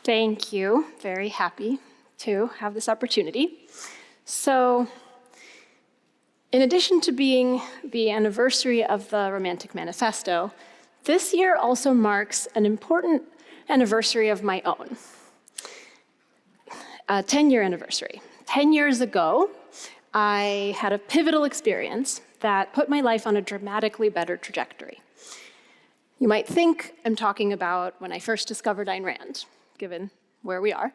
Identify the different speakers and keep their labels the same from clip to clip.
Speaker 1: Thank you. Very happy to have this opportunity. So, in addition to being the anniversary of the Romantic Manifesto, this year also marks an important anniversary of my own. A 10-year anniversary. 10 years ago, I had a pivotal experience that put my life on a dramatically better trajectory. You might think I'm talking about when I first discovered Ayn Rand, given where we are.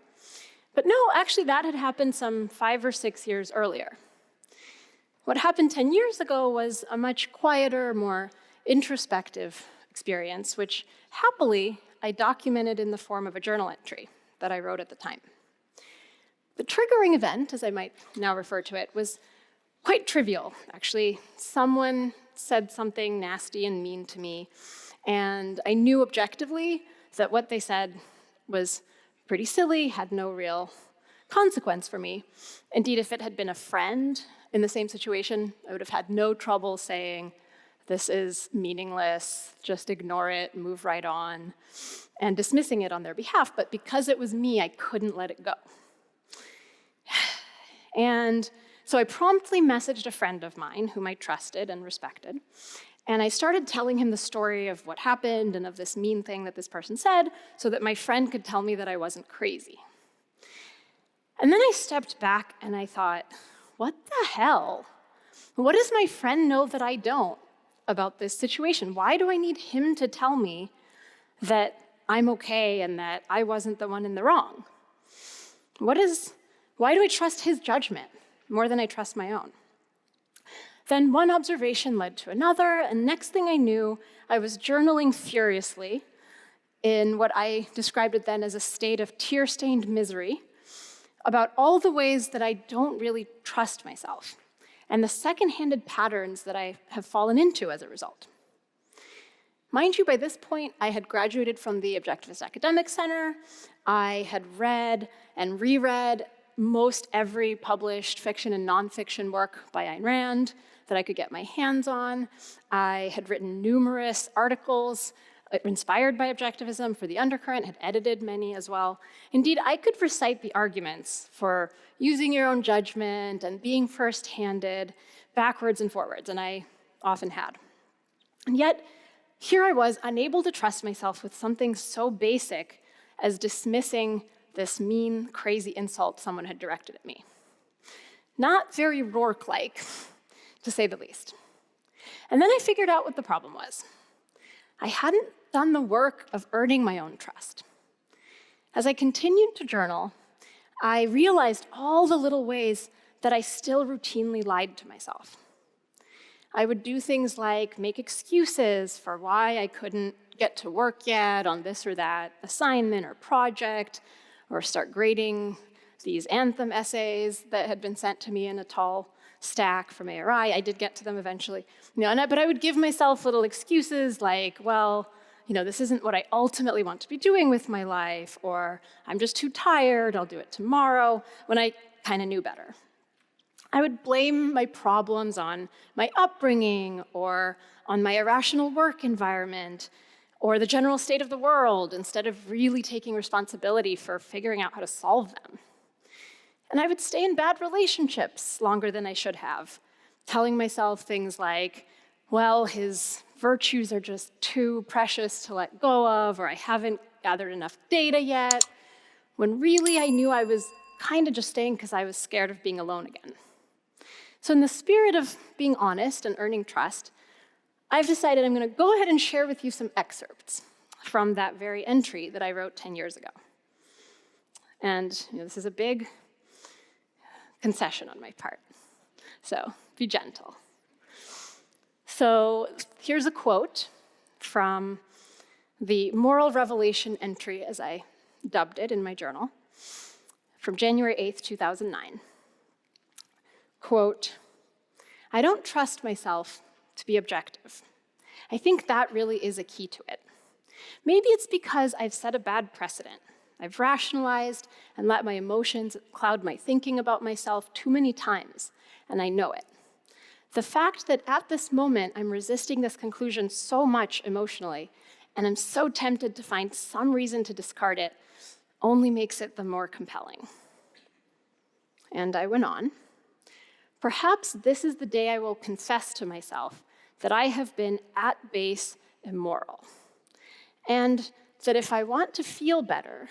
Speaker 1: But no, actually that had happened some 5 or 6 years earlier. What happened 10 years ago was a much quieter, more introspective experience, which happily I documented in the form of a journal entry that I wrote at the time. The triggering event, as I might now refer to it, was quite trivial, actually. Someone said something nasty and mean to me, and I knew objectively that what they said was pretty silly, had no real consequence for me. Indeed, if it had been a friend in the same situation, I would have had no trouble saying, this is meaningless, just ignore it, move right on, and dismissing it on their behalf. But because it was me, I couldn't let it go. And so I promptly messaged a friend of mine whom I trusted and respected, and I started telling him the story of what happened and of this mean thing that this person said so that my friend could tell me that I wasn't crazy. And then I stepped back and I thought, what the hell? What does my friend know that I don't about this situation? Why do I need him to tell me that I'm okay and that I wasn't the one in the wrong? Why do I trust his judgment more than I trust my own? Then one observation led to another, and next thing I knew, I was journaling furiously in what I described it then as a state of tear-stained misery about all the ways that I don't really trust myself and the second-handed patterns that I have fallen into as a result. Mind you, by this point, I had graduated from the Objectivist Academic Center. I had read and reread most every published fiction and nonfiction work by Ayn Rand that I could get my hands on. I had written numerous articles inspired by objectivism for The Undercurrent, had edited many as well. Indeed, I could recite the arguments for using your own judgment and being first-handed backwards and forwards, and I often had. And yet, here I was, unable to trust myself with something so basic as dismissing this mean, crazy insult someone had directed at me. Not very Rourke-like, to say the least. And then I figured out what the problem was. I hadn't done the work of earning my own trust. As I continued to journal, I realized all the little ways that I still routinely lied to myself. I would do things like make excuses for why I couldn't get to work yet on this or that assignment or project, or start grading these anthem essays that had been sent to me in a tall stack from ARI. I did get to them eventually. But I would give myself little excuses like, well, this isn't what I ultimately want to be doing with my life, or I'm just too tired, I'll do it tomorrow, when I kind of knew better. I would blame my problems on my upbringing, or on my irrational work environment, or the general state of the world, instead of really taking responsibility for figuring out how to solve them. And I would stay in bad relationships longer than I should have, telling myself things like, well, his virtues are just too precious to let go of, or I haven't gathered enough data yet, when really I knew I was kind of just staying because I was scared of being alone again. So in the spirit of being honest and earning trust, I've decided I'm going to go ahead and share with you some excerpts from that very entry that I wrote 10 years ago. And this is a big concession on my part, so be gentle. So here's a quote from the Moral Revelation entry, as I dubbed it in my journal, from January 8th, 2009. Quote, "I don't trust myself to be objective. I think that really is a key to it. Maybe it's because I've set a bad precedent. I've rationalized and let my emotions cloud my thinking about myself too many times, and I know it. The fact that at this moment I'm resisting this conclusion so much emotionally, and I'm so tempted to find some reason to discard it, only makes it the more compelling. And I went on. Perhaps this is the day I will confess to myself that I have been at base immoral, and that if I want to feel better,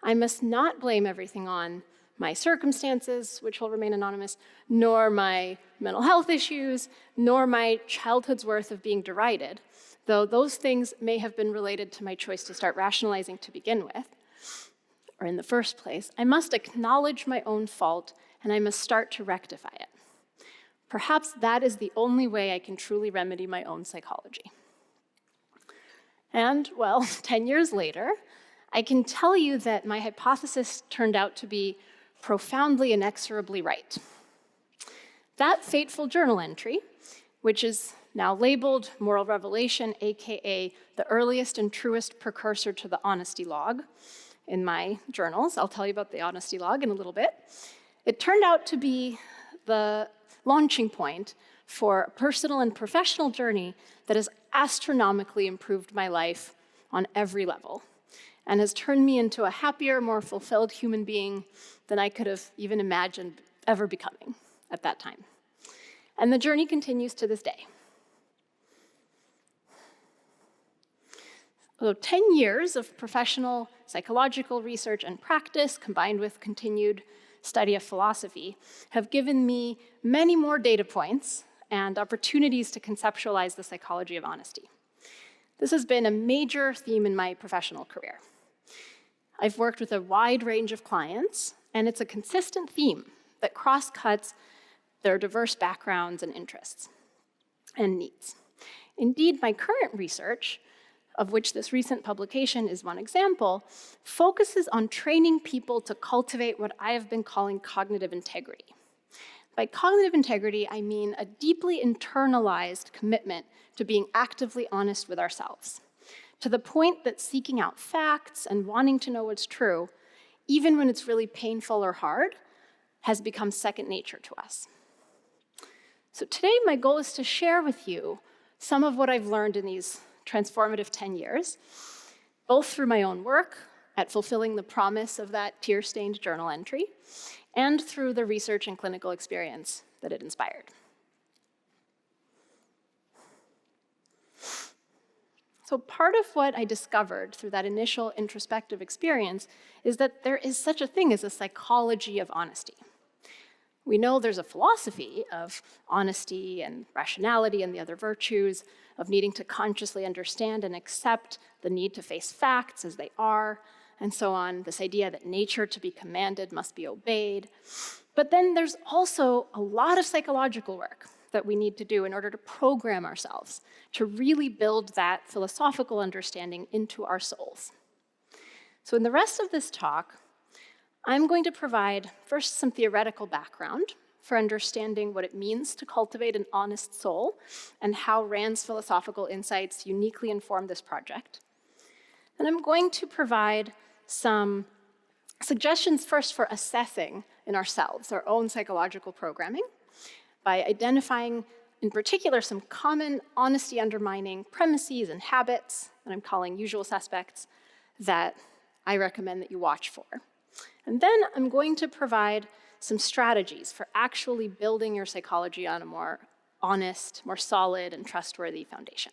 Speaker 1: I must not blame everything on my circumstances, which will remain anonymous, nor my mental health issues, nor my childhood's worth of being derided, though those things may have been related to my choice to start rationalizing to begin with, or in the first place. I must acknowledge my own fault, and I must start to rectify it. Perhaps that is the only way I can truly remedy my own psychology. And, well, 10 years later, I can tell you that my hypothesis turned out to be profoundly inexorably right. That fateful journal entry, which is now labeled Moral Revelation, aka the earliest and truest precursor to the honesty log in my journals. I'll tell you about the honesty log in a little bit. It turned out to be the launching point for a personal and professional journey that has astronomically improved my life on every level and has turned me into a happier, more fulfilled human being than I could have even imagined ever becoming at that time. And the journey continues to this day. So 10 years of professional psychological research and practice, combined with continued study of philosophy, have given me many more data points and opportunities to conceptualize the psychology of honesty. This has been a major theme in my professional career. I've worked with a wide range of clients, and it's a consistent theme that cross-cuts their diverse backgrounds and interests and needs. Indeed, my current research, of which this recent publication is one example, focuses on training people to cultivate what I have been calling cognitive integrity. By cognitive integrity, I mean a deeply internalized commitment to being actively honest with ourselves, to the point that seeking out facts and wanting to know what's true, even when it's really painful or hard, has become second nature to us. So today, my goal is to share with you some of what I've learned in these transformative 10 years, both through my own work at fulfilling the promise of that tear-stained journal entry, and through the research and clinical experience that it inspired. So part of what I discovered through that initial introspective experience is that there is such a thing as a psychology of honesty. We know there's a philosophy of honesty and rationality and the other virtues, of needing to consciously understand and accept the need to face facts as they are, and so on, this idea that nature to be commanded must be obeyed. But then there's also a lot of psychological work that we need to do in order to program ourselves, to really build that philosophical understanding into our souls. So in the rest of this talk, I'm going to provide first some theoretical background for understanding what it means to cultivate an honest soul and how Rand's philosophical insights uniquely inform this project. And I'm going to provide some suggestions first for assessing in ourselves our own psychological programming by identifying in particular some common honesty undermining premises and habits that I'm calling usual suspects that I recommend that you watch for. And then I'm going to provide some strategies for actually building your psychology on a more honest, more solid, and trustworthy foundation.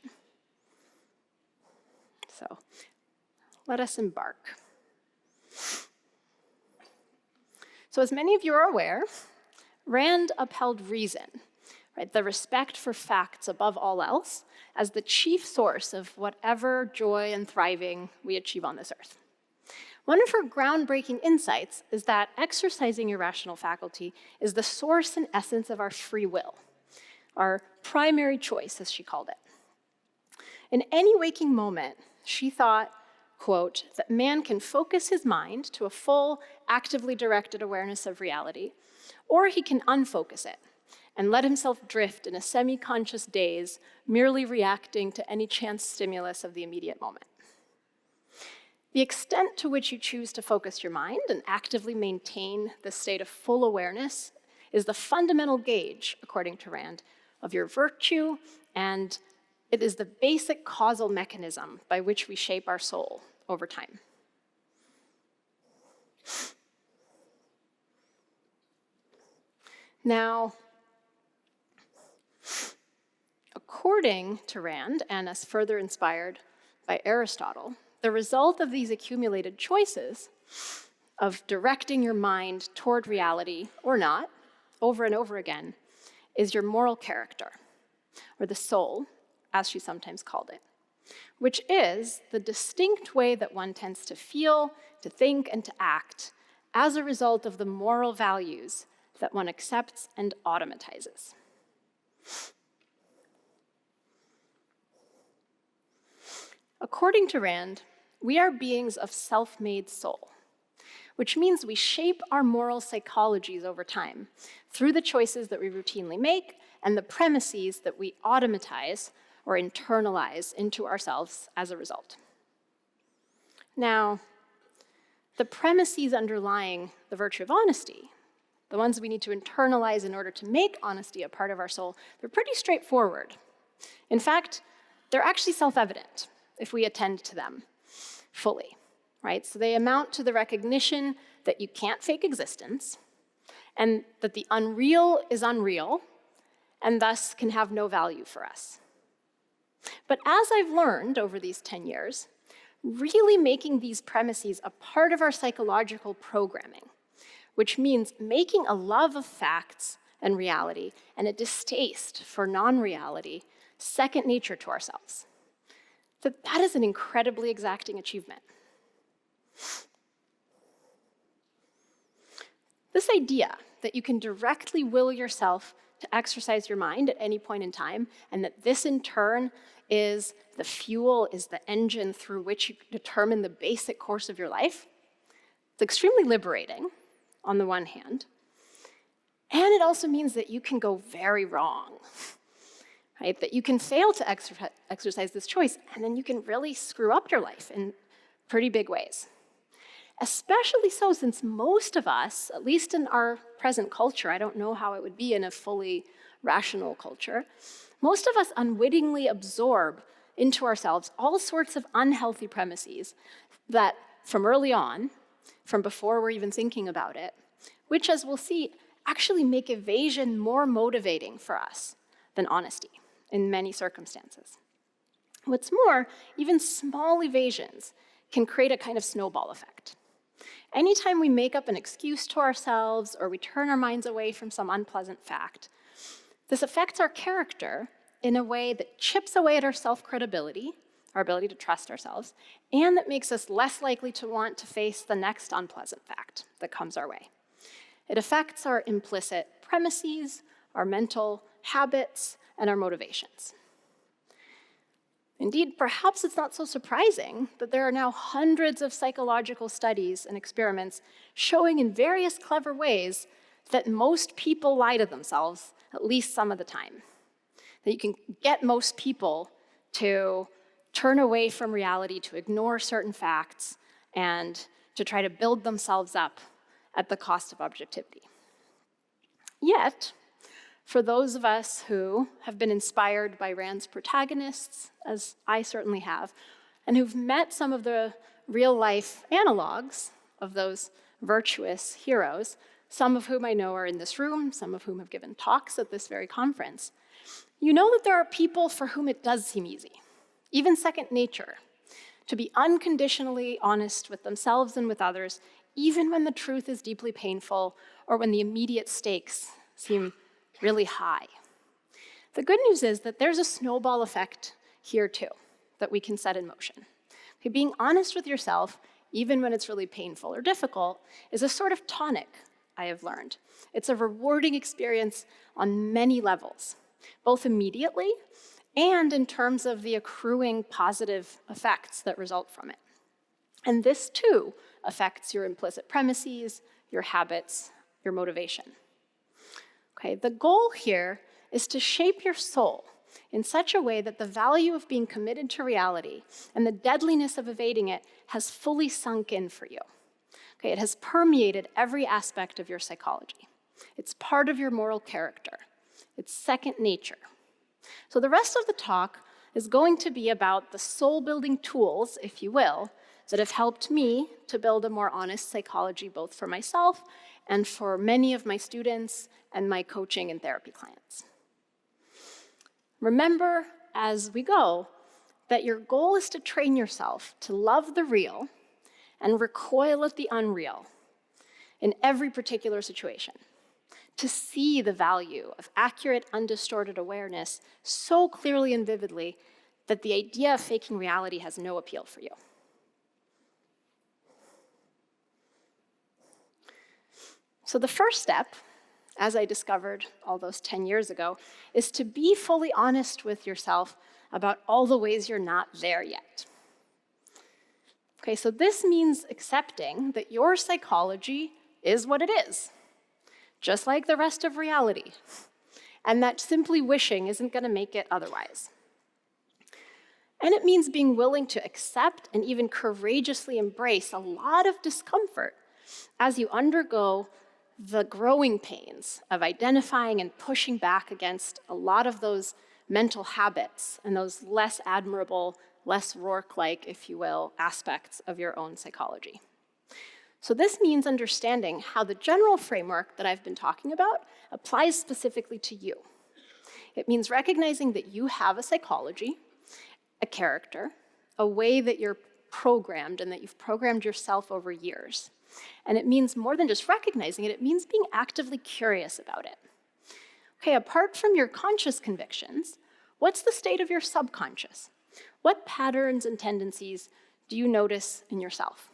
Speaker 1: So let us embark. So as many of you are aware, Rand upheld reason, right, the respect for facts above all else, as the chief source of whatever joy and thriving we achieve on this earth. One of her groundbreaking insights is that exercising your rational faculty is the source and essence of our free will, our primary choice, as she called it. In any waking moment, she thought, quote, that man can focus his mind to a full, actively directed awareness of reality, or he can unfocus it and let himself drift in a semi-conscious daze, merely reacting to any chance stimulus of the immediate moment. The extent to which you choose to focus your mind and actively maintain this state of full awareness is the fundamental gauge, according to Rand, of your virtue, and it is the basic causal mechanism by which we shape our soul over time. Now, according to Rand, and as further inspired by Aristotle, the result of these accumulated choices of directing your mind toward reality or not, over and over again, is your moral character, or the soul, as she sometimes called it, which is the distinct way that one tends to feel, to think, and to act as a result of the moral values that one accepts and automatizes. According to Rand, we are beings of self-made soul, which means we shape our moral psychologies over time through the choices that we routinely make and the premises that we automatize or internalize into ourselves as a result. Now, the premises underlying the virtue of honesty, the ones we need to internalize in order to make honesty a part of our soul, they're pretty straightforward. In fact, they're actually self-evident if we attend to them fully, right? So they amount to the recognition that you can't fake existence, and that the unreal is unreal, and thus can have no value for us. But as I've learned over these 10 years, really making these premises a part of our psychological programming, which means making a love of facts and reality and a distaste for non-reality second nature to ourselves, that is an incredibly exacting achievement. This idea that you can directly will yourself to exercise your mind at any point in time, and that this in turn is the fuel, is the engine through which you determine the basic course of your life, it's extremely liberating on the one hand, and it also means that you can go very wrong, right? That you can fail to exercise this choice, and then you can really screw up your life in pretty big ways. Especially so since most of us, at least in our present culture, I don't know how it would be in a fully rational culture, most of us unwittingly absorb into ourselves all sorts of unhealthy premises that from early on, from before we're even thinking about it, which, as we'll see, actually make evasion more motivating for us than honesty in many circumstances. What's more, even small evasions can create a kind of snowball effect. Anytime we make up an excuse to ourselves or we turn our minds away from some unpleasant fact, this affects our character in a way that chips away at our self-credibility, our ability to trust ourselves, and that makes us less likely to want to face the next unpleasant fact that comes our way. It affects our implicit premises, our mental habits, and our motivations. Indeed, perhaps it's not so surprising that there are now hundreds of psychological studies and experiments showing in various clever ways that most people lie to themselves at least some of the time. That you can get most people to turn away from reality, to ignore certain facts, and to try to build themselves up at the cost of objectivity. Yet, for those of us who have been inspired by Rand's protagonists, as I certainly have, and who've met some of the real-life analogs of those virtuous heroes, some of whom I know are in this room, some of whom have given talks at this very conference, you know that there are people for whom it does seem easy, even second nature, to be unconditionally honest with themselves and with others, even when the truth is deeply painful or when the immediate stakes seem really high. The good news is that there's a snowball effect here too that we can set in motion. Okay, being honest with yourself, even when it's really painful or difficult, is a sort of tonic, I have learned. It's a rewarding experience on many levels, both immediately and in terms of the accruing positive effects that result from it. And this too affects your implicit premises, your habits, your motivation. Okay, the goal here is to shape your soul in such a way that the value of being committed to reality and the deadliness of evading it has fully sunk in for you. Okay, it has permeated every aspect of your psychology. It's part of your moral character. It's second nature. So the rest of the talk is going to be about the soul-building tools, if you will, that have helped me to build a more honest psychology, both for myself and for many of my students and my coaching and therapy clients. Remember, as we go, that your goal is to train yourself to love the real and recoil at the unreal in every particular situation, to see the value of accurate, undistorted awareness so clearly and vividly that the idea of faking reality has no appeal for you. So the first step, as I discovered all those 10 years ago, is to be fully honest with yourself about all the ways you're not there yet. Okay, so this means accepting that your psychology is what it is, just like the rest of reality, and that simply wishing isn't going to make it otherwise. And it means being willing to accept and even courageously embrace a lot of discomfort as you undergo the growing pains of identifying and pushing back against a lot of those mental habits and those less admirable, less Rourke-like, if you will, aspects of your own psychology. So this means understanding how the general framework that I've been talking about applies specifically to you. It means recognizing that you have a psychology, a character, a way that you're programmed and that you've programmed yourself over years. And it means more than just recognizing it, it means being actively curious about it. Okay, apart from your conscious convictions, what's the state of your subconscious? What patterns and tendencies do you notice in yourself?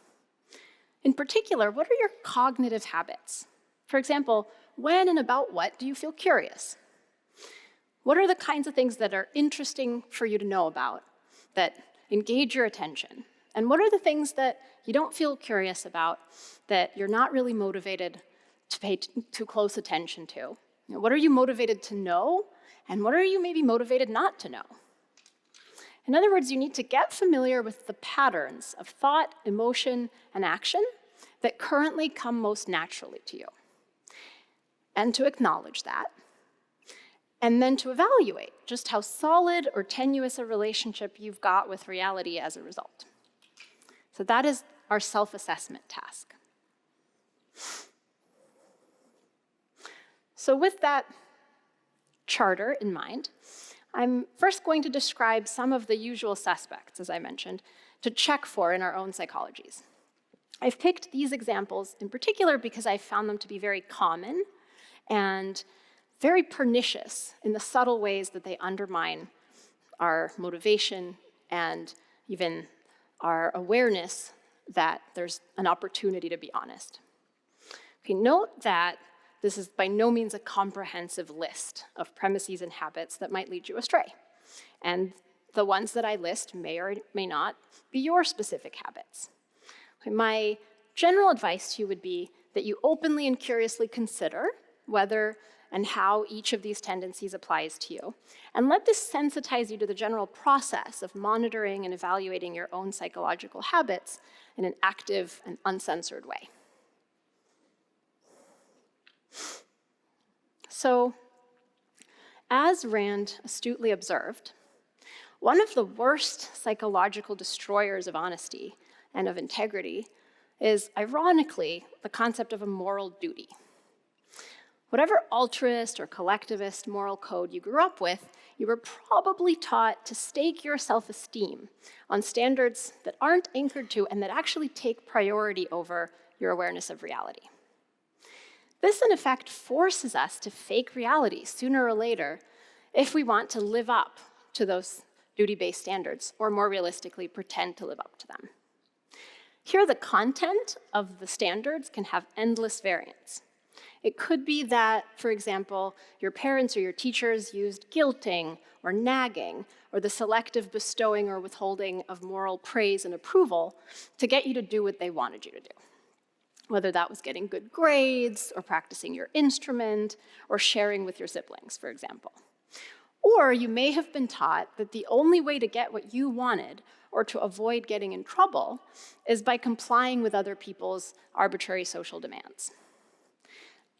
Speaker 1: In particular, what are your cognitive habits? For example, when and about what do you feel curious? What are the kinds of things that are interesting for you to know about, that engage your attention? And what are the things that you don't feel curious about, that you're not really motivated to pay too close attention to? You know, what are you motivated to know, and what are you maybe motivated not to know? In other words, you need to get familiar with the patterns of thought, emotion, and action that currently come most naturally to you, and to acknowledge that, and then to evaluate just how solid or tenuous a relationship you've got with reality as a result. So that is our self-assessment task. So with that charter in mind, I'm first going to describe some of the usual suspects, as I mentioned, to check for in our own psychologies. I've picked these examples in particular because I found them to be very common and very pernicious in the subtle ways that they undermine our motivation and even our awareness that there's an opportunity to be honest. Okay, note that this is by no means a comprehensive list of premises and habits that might lead you astray. And the ones that I list may or may not be your specific habits. Okay, my general advice to you would be that you openly and curiously consider whether and how each of these tendencies applies to you. And let this sensitize you to the general process of monitoring and evaluating your own psychological habits in an active and uncensored way. So, as Rand astutely observed, one of the worst psychological destroyers of honesty and of integrity is, ironically, the concept of a moral duty. Whatever altruist or collectivist moral code you grew up with, you were probably taught to stake your self-esteem on standards that aren't anchored to and that actually take priority over your awareness of reality. This, in effect, forces us to fake reality sooner or later if we want to live up to those duty-based standards, or more realistically, pretend to live up to them. Here, the content of the standards can have endless variance. It could be that, for example, your parents or your teachers used guilting or nagging or the selective bestowing or withholding of moral praise and approval to get you to do what they wanted you to do. Whether that was getting good grades or practicing your instrument or sharing with your siblings, for example. Or you may have been taught that the only way to get what you wanted or to avoid getting in trouble is by complying with other people's arbitrary social demands.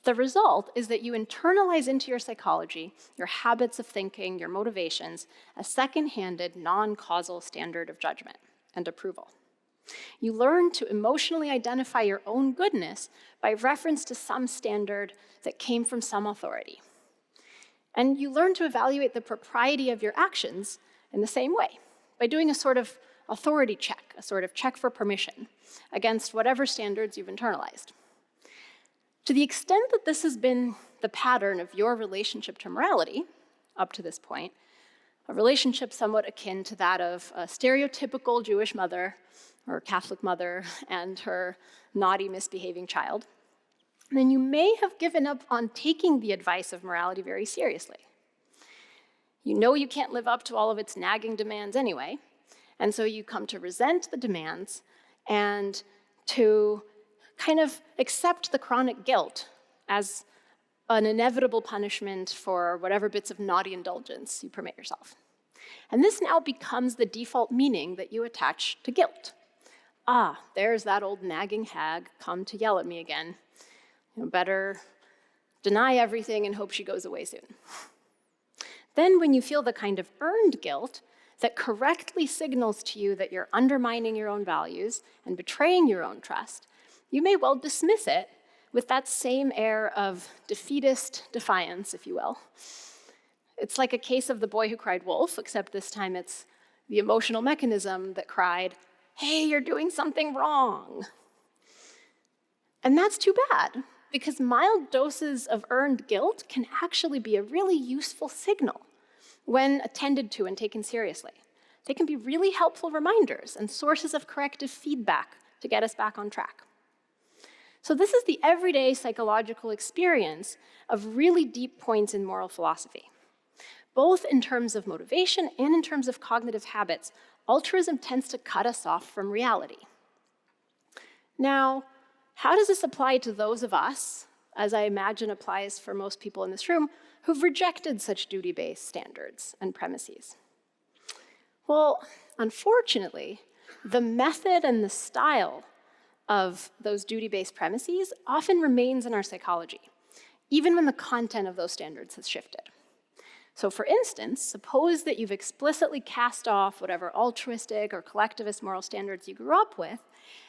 Speaker 1: The result is that you internalize into your psychology, your habits of thinking, your motivations, a second-handed, non-causal standard of judgment and approval. You learn to emotionally identify your own goodness by reference to some standard that came from some authority. And you learn to evaluate the propriety of your actions in the same way, by doing a sort of authority check, a sort of check for permission against whatever standards you've internalized. To the extent that this has been the pattern of your relationship to morality up to this point, a relationship somewhat akin to that of a stereotypical Jewish mother or Catholic mother and her naughty, misbehaving child, then you may have given up on taking the advice of morality very seriously. You know you can't live up to all of its nagging demands anyway, and so you come to resent the demands and to kind of accept the chronic guilt as an inevitable punishment for whatever bits of naughty indulgence you permit yourself. And this now becomes the default meaning that you attach to guilt. Ah, there's that old nagging hag come to yell at me again. Better deny everything and hope she goes away soon. Then when you feel the kind of earned guilt that correctly signals to you that you're undermining your own values and betraying your own trust, you may well dismiss it with that same air of defeatist defiance, if you will. It's like a case of the boy who cried wolf, except this time it's the emotional mechanism that cried, "Hey, you're doing something wrong." And that's too bad, because mild doses of earned guilt can actually be a really useful signal when attended to and taken seriously. They can be really helpful reminders and sources of corrective feedback to get us back on track. So this is the everyday psychological experience of really deep points in moral philosophy. Both in terms of motivation and in terms of cognitive habits, altruism tends to cut us off from reality. Now, how does this apply to those of us, as I imagine applies for most people in this room, who've rejected such duty-based standards and premises? Well, unfortunately, the method and the style of those duty-based premises often remains in our psychology, even when the content of those standards has shifted. So for instance, suppose that you've explicitly cast off whatever altruistic or collectivist moral standards you grew up with,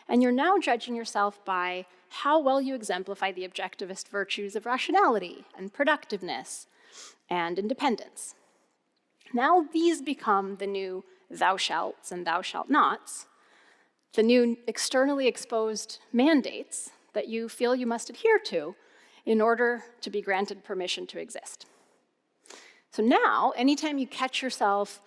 Speaker 1: and you're now judging yourself by how well you exemplify the objectivist virtues of rationality and productiveness and independence. Now these become the new thou shalts and thou shalt nots, the new externally exposed mandates that you feel you must adhere to in order to be granted permission to exist. So now, anytime you catch yourself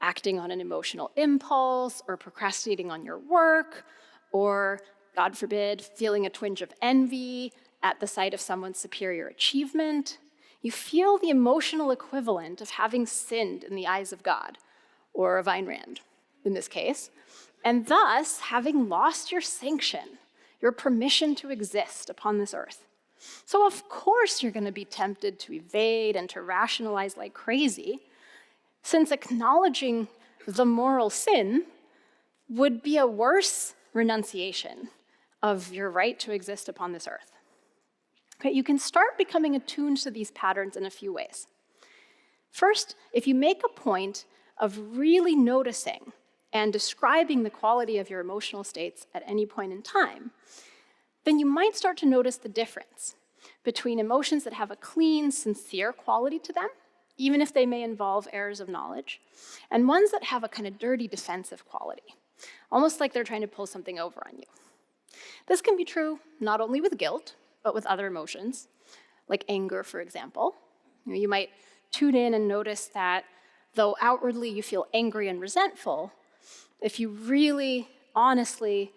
Speaker 1: acting on an emotional impulse or procrastinating on your work, or, God forbid, feeling a twinge of envy at the sight of someone's superior achievement, you feel the emotional equivalent of having sinned in the eyes of God, or of Ayn Rand in this case, and thus having lost your sanction, your permission to exist upon this earth. So of course you're going to be tempted to evade and to rationalize like crazy, since acknowledging the moral sin would be a worse renunciation of your right to exist upon this earth. Okay, you can start becoming attuned to these patterns in a few ways. First, if you make a point of really noticing and describing the quality of your emotional states at any point in time, then you might start to notice the difference between emotions that have a clean, sincere quality to them, even if they may involve errors of knowledge, and ones that have a kind of dirty, defensive quality, almost like they're trying to pull something over on you. This can be true not only with guilt, but with other emotions, like anger, for example. You might tune in and notice that though outwardly you feel angry and resentful, if you really honestly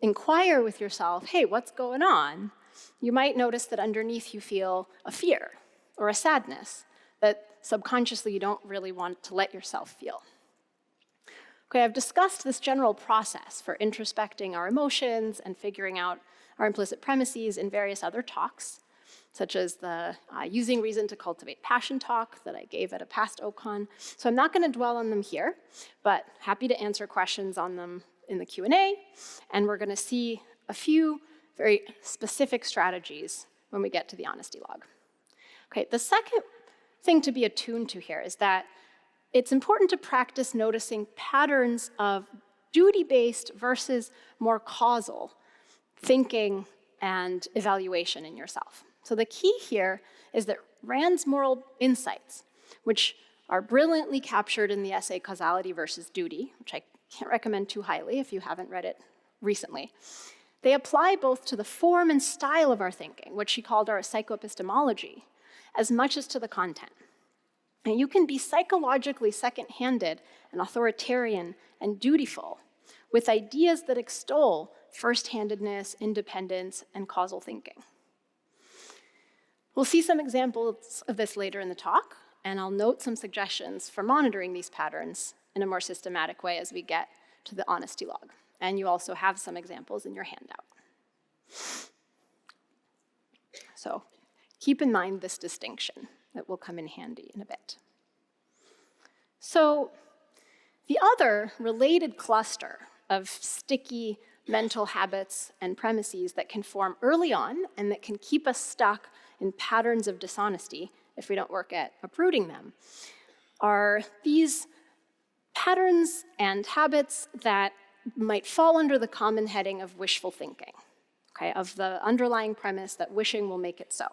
Speaker 1: inquire with yourself, hey, what's going on? You might notice that underneath you feel a fear or a sadness that subconsciously you don't really want to let yourself feel. Okay, I've discussed this general process for introspecting our emotions and figuring out our implicit premises in various other talks, such as the Using Reason to Cultivate Passion talk that I gave at a past OCON. So I'm not going to dwell on them here, but happy to answer questions on them in the Q&A, and we're going to see a few very specific strategies when we get to the honesty log. Okay, the second thing to be attuned to here is that it's important to practice noticing patterns of duty-based versus more causal thinking and evaluation in yourself. So the key here is that Rand's moral insights, which are brilliantly captured in the essay Causality versus Duty, which I can't recommend too highly if you haven't read it recently, they apply both to the form and style of our thinking, which she called our psychoepistemology, as much as to the content. And you can be psychologically second-handed and authoritarian and dutiful with ideas that extol first-handedness, independence, and causal thinking. We'll see some examples of this later in the talk, and I'll note some suggestions for monitoring these patterns in a more systematic way as we get to the honesty log. And you also have some examples in your handout. So keep in mind this distinction that will come in handy in a bit. So the other related cluster of sticky mental habits and premises that can form early on and that can keep us stuck in patterns of dishonesty if we don't work at uprooting them are these patterns and habits that might fall under the common heading of wishful thinking, okay, of the underlying premise that wishing will make it so.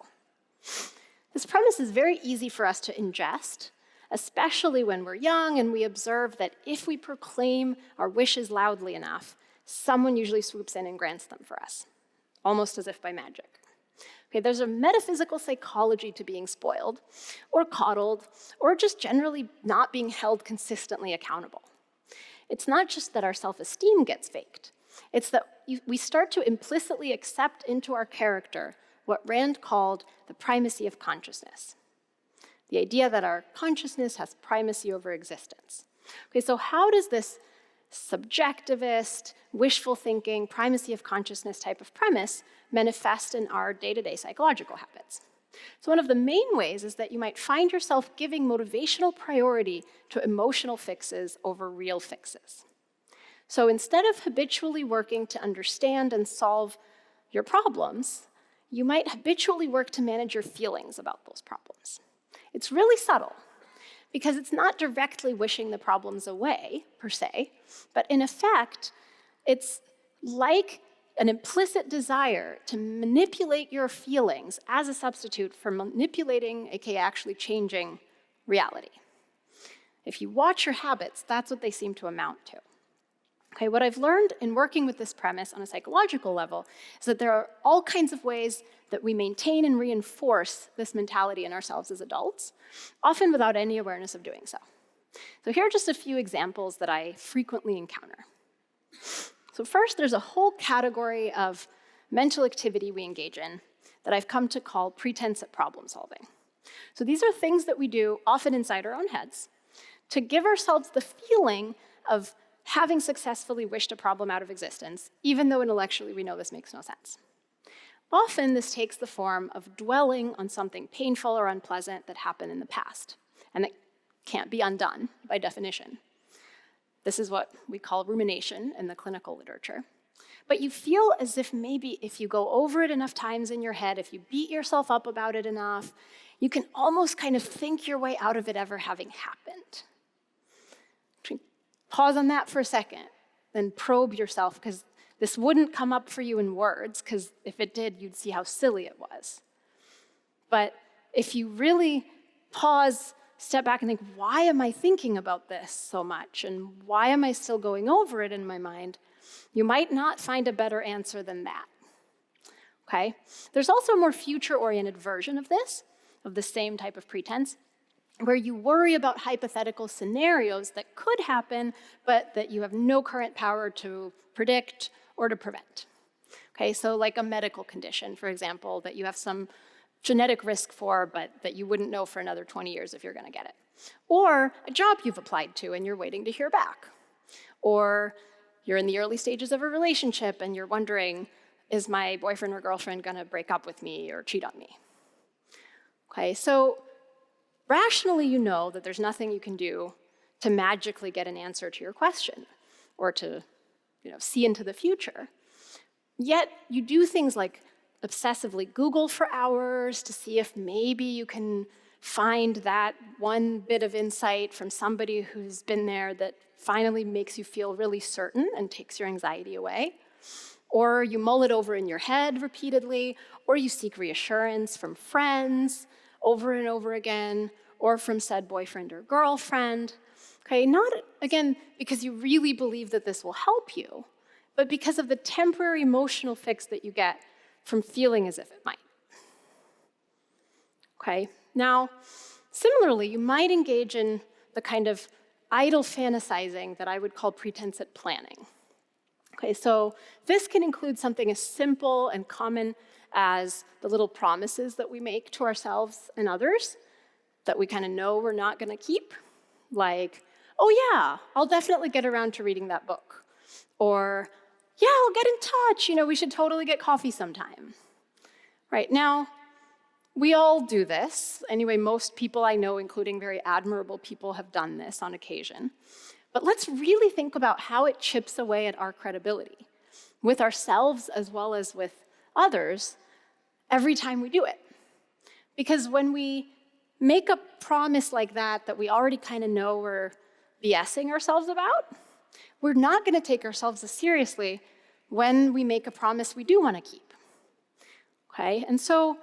Speaker 1: This premise is very easy for us to ingest, especially when we're young and we observe that if we proclaim our wishes loudly enough, someone usually swoops in and grants them for us, almost as if by magic. Okay, there's a metaphysical psychology to being spoiled, or coddled, or just generally not being held consistently accountable. It's not just that our self-esteem gets faked, it's that we start to implicitly accept into our character what Rand called the primacy of consciousness. The idea that our consciousness has primacy over existence. Okay, so how does this subjectivist, wishful thinking, primacy of consciousness type of premise manifest in our day-to-day psychological habits? So one of the main ways is that you might find yourself giving motivational priority to emotional fixes over real fixes. So instead of habitually working to understand and solve your problems, you might habitually work to manage your feelings about those problems. It's really subtle, because it's not directly wishing the problems away, per se, but in effect, it's like an implicit desire to manipulate your feelings as a substitute for manipulating, aka actually changing, reality. If you watch your habits, that's what they seem to amount to. Okay, what I've learned in working with this premise on a psychological level is that there are all kinds of ways that we maintain and reinforce this mentality in ourselves as adults, often without any awareness of doing so. So here are just a few examples that I frequently encounter. So first, there's a whole category of mental activity we engage in that I've come to call pretense at problem solving. So these are things that we do, often inside our own heads, to give ourselves the feeling of having successfully wished a problem out of existence, even though intellectually we know this makes no sense. Often this takes the form of dwelling on something painful or unpleasant that happened in the past, and that can't be undone by definition. This is what we call rumination in the clinical literature. But you feel as if maybe if you go over it enough times in your head, if you beat yourself up about it enough, you can almost kind of think your way out of it ever having happened. Pause on that for a second, then probe yourself, because this wouldn't come up for you in words, because if it did, you'd see how silly it was. But if you really pause, step back and think, why am I thinking about this so much? And why am I still going over it in my mind? You might not find a better answer than that. Okay? There's also a more future-oriented version of this, of the same type of pretense, where you worry about hypothetical scenarios that could happen, but that you have no current power to predict or to prevent. Okay, so like a medical condition, for example, that you have some genetic risk for, but that you wouldn't know for another 20 years if you're gonna get it. Or a job you've applied to and you're waiting to hear back. Or you're in the early stages of a relationship and you're wondering, is my boyfriend or girlfriend gonna break up with me or cheat on me? Okay, so rationally, you know that there's nothing you can do to magically get an answer to your question or to, see into the future. Yet you do things like obsessively Google for hours to see if maybe you can find that one bit of insight from somebody who's been there that finally makes you feel really certain and takes your anxiety away. Or you mull it over in your head repeatedly, or you seek reassurance from friends over and over again, or from said boyfriend or girlfriend. Okay, not, again, because you really believe that this will help you, but because of the temporary emotional fix that you get from feeling as if it might. Okay, now, similarly, you might engage in the kind of idle fantasizing that I would call pretense at planning. Okay, so this can include something as simple and common as the little promises that we make to ourselves and others that we kind of know we're not going to keep. Like, oh yeah, I'll definitely get around to reading that book. Or, yeah, I'll get in touch. We should totally get coffee sometime. Right, now, we all do this. Anyway, most people I know, including very admirable people, have done this on occasion. But let's really think about how it chips away at our credibility, with ourselves as well as with others, every time we do it. Because when we make a promise like that we already kind of know we're BSing ourselves about, we're not going to take ourselves as seriously when we make a promise we do want to keep. Okay, and so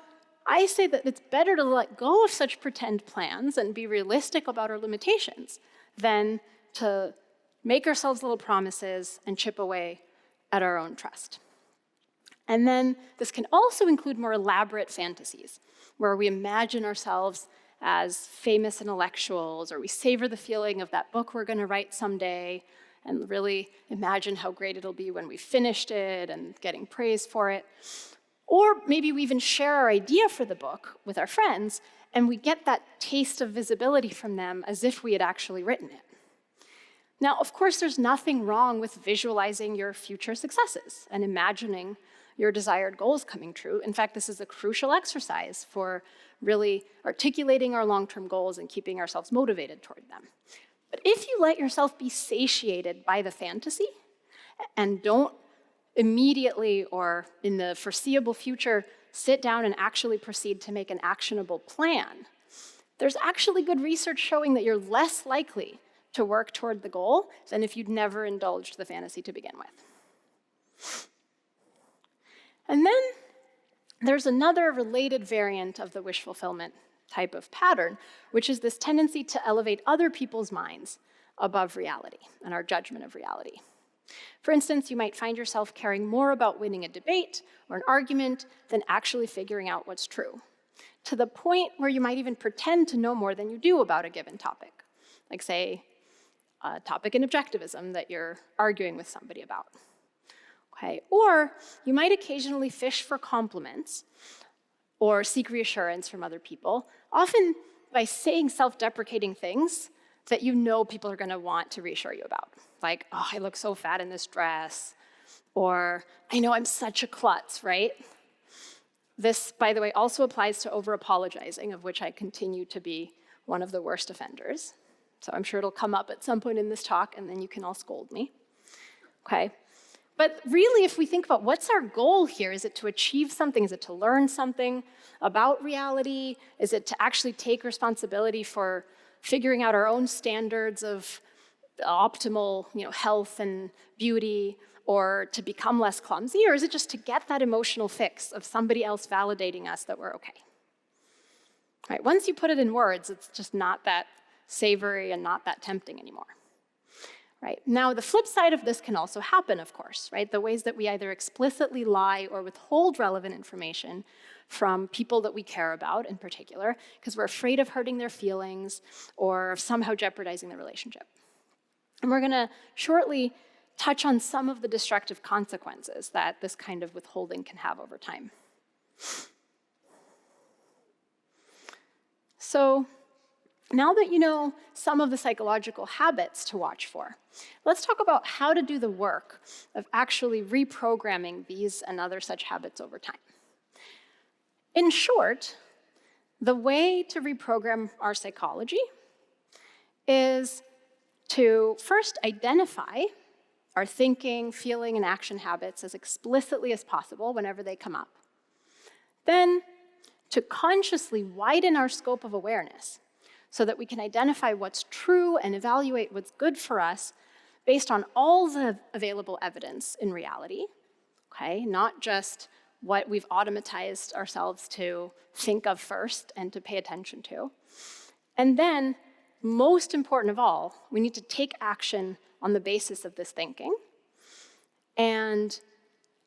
Speaker 1: I say that it's better to let go of such pretend plans and be realistic about our limitations than to make ourselves little promises and chip away at our own trust. And then this can also include more elaborate fantasies, where we imagine ourselves as famous intellectuals, or we savor the feeling of that book we're going to write someday, and really imagine how great it'll be when we finished it and getting praise for it. Or maybe we even share our idea for the book with our friends, and we get that taste of visibility from them as if we had actually written it. Now, of course, there's nothing wrong with visualizing your future successes and imagining your desired goals coming true. In fact, this is a crucial exercise for really articulating our long-term goals and keeping ourselves motivated toward them. But if you let yourself be satiated by the fantasy and don't immediately or in the foreseeable future sit down and actually proceed to make an actionable plan, there's actually good research showing that you're less likely to work toward the goal than if you'd never indulged the fantasy to begin with. And then there's another related variant of the wish fulfillment type of pattern, which is this tendency to elevate other people's minds above reality and our judgment of reality. For instance, you might find yourself caring more about winning a debate or an argument than actually figuring out what's true, to the point where you might even pretend to know more than you do about a given topic, like, say, a topic in objectivism that you're arguing with somebody about. Okay, or you might occasionally fish for compliments or seek reassurance from other people, often by saying self-deprecating things that you know people are going to want to reassure you about. Like, oh, I look so fat in this dress, or I know I'm such a klutz, right? This, by the way, also applies to over-apologizing, of which I continue to be one of the worst offenders. So I'm sure it'll come up at some point in this talk, and then you can all scold me. Okay? But really, if we think about what's our goal here, is it to achieve something? Is it to learn something about reality? Is it to actually take responsibility for figuring out our own standards of optimal, health and beauty, or to become less clumsy? Or is it just to get that emotional fix of somebody else validating us that we're okay? Right, once you put it in words, it's just not that savory and not that tempting anymore. Right, now the flip side of this can also happen, of course, right? The ways that we either explicitly lie or withhold relevant information from people that we care about in particular, because we're afraid of hurting their feelings or of somehow jeopardizing the relationship. And we're gonna shortly touch on some of the destructive consequences that this kind of withholding can have over time. So now that you know some of the psychological habits to watch for, let's talk about how to do the work of actually reprogramming these and other such habits over time. In short, the way to reprogram our psychology is to first identify our thinking, feeling, and action habits as explicitly as possible whenever they come up. Then to consciously widen our scope of awareness so that we can identify what's true and evaluate what's good for us based on all the available evidence in reality, okay? Not just what we've automatized ourselves to think of first and to pay attention to. And then, most important of all, we need to take action on the basis of this thinking and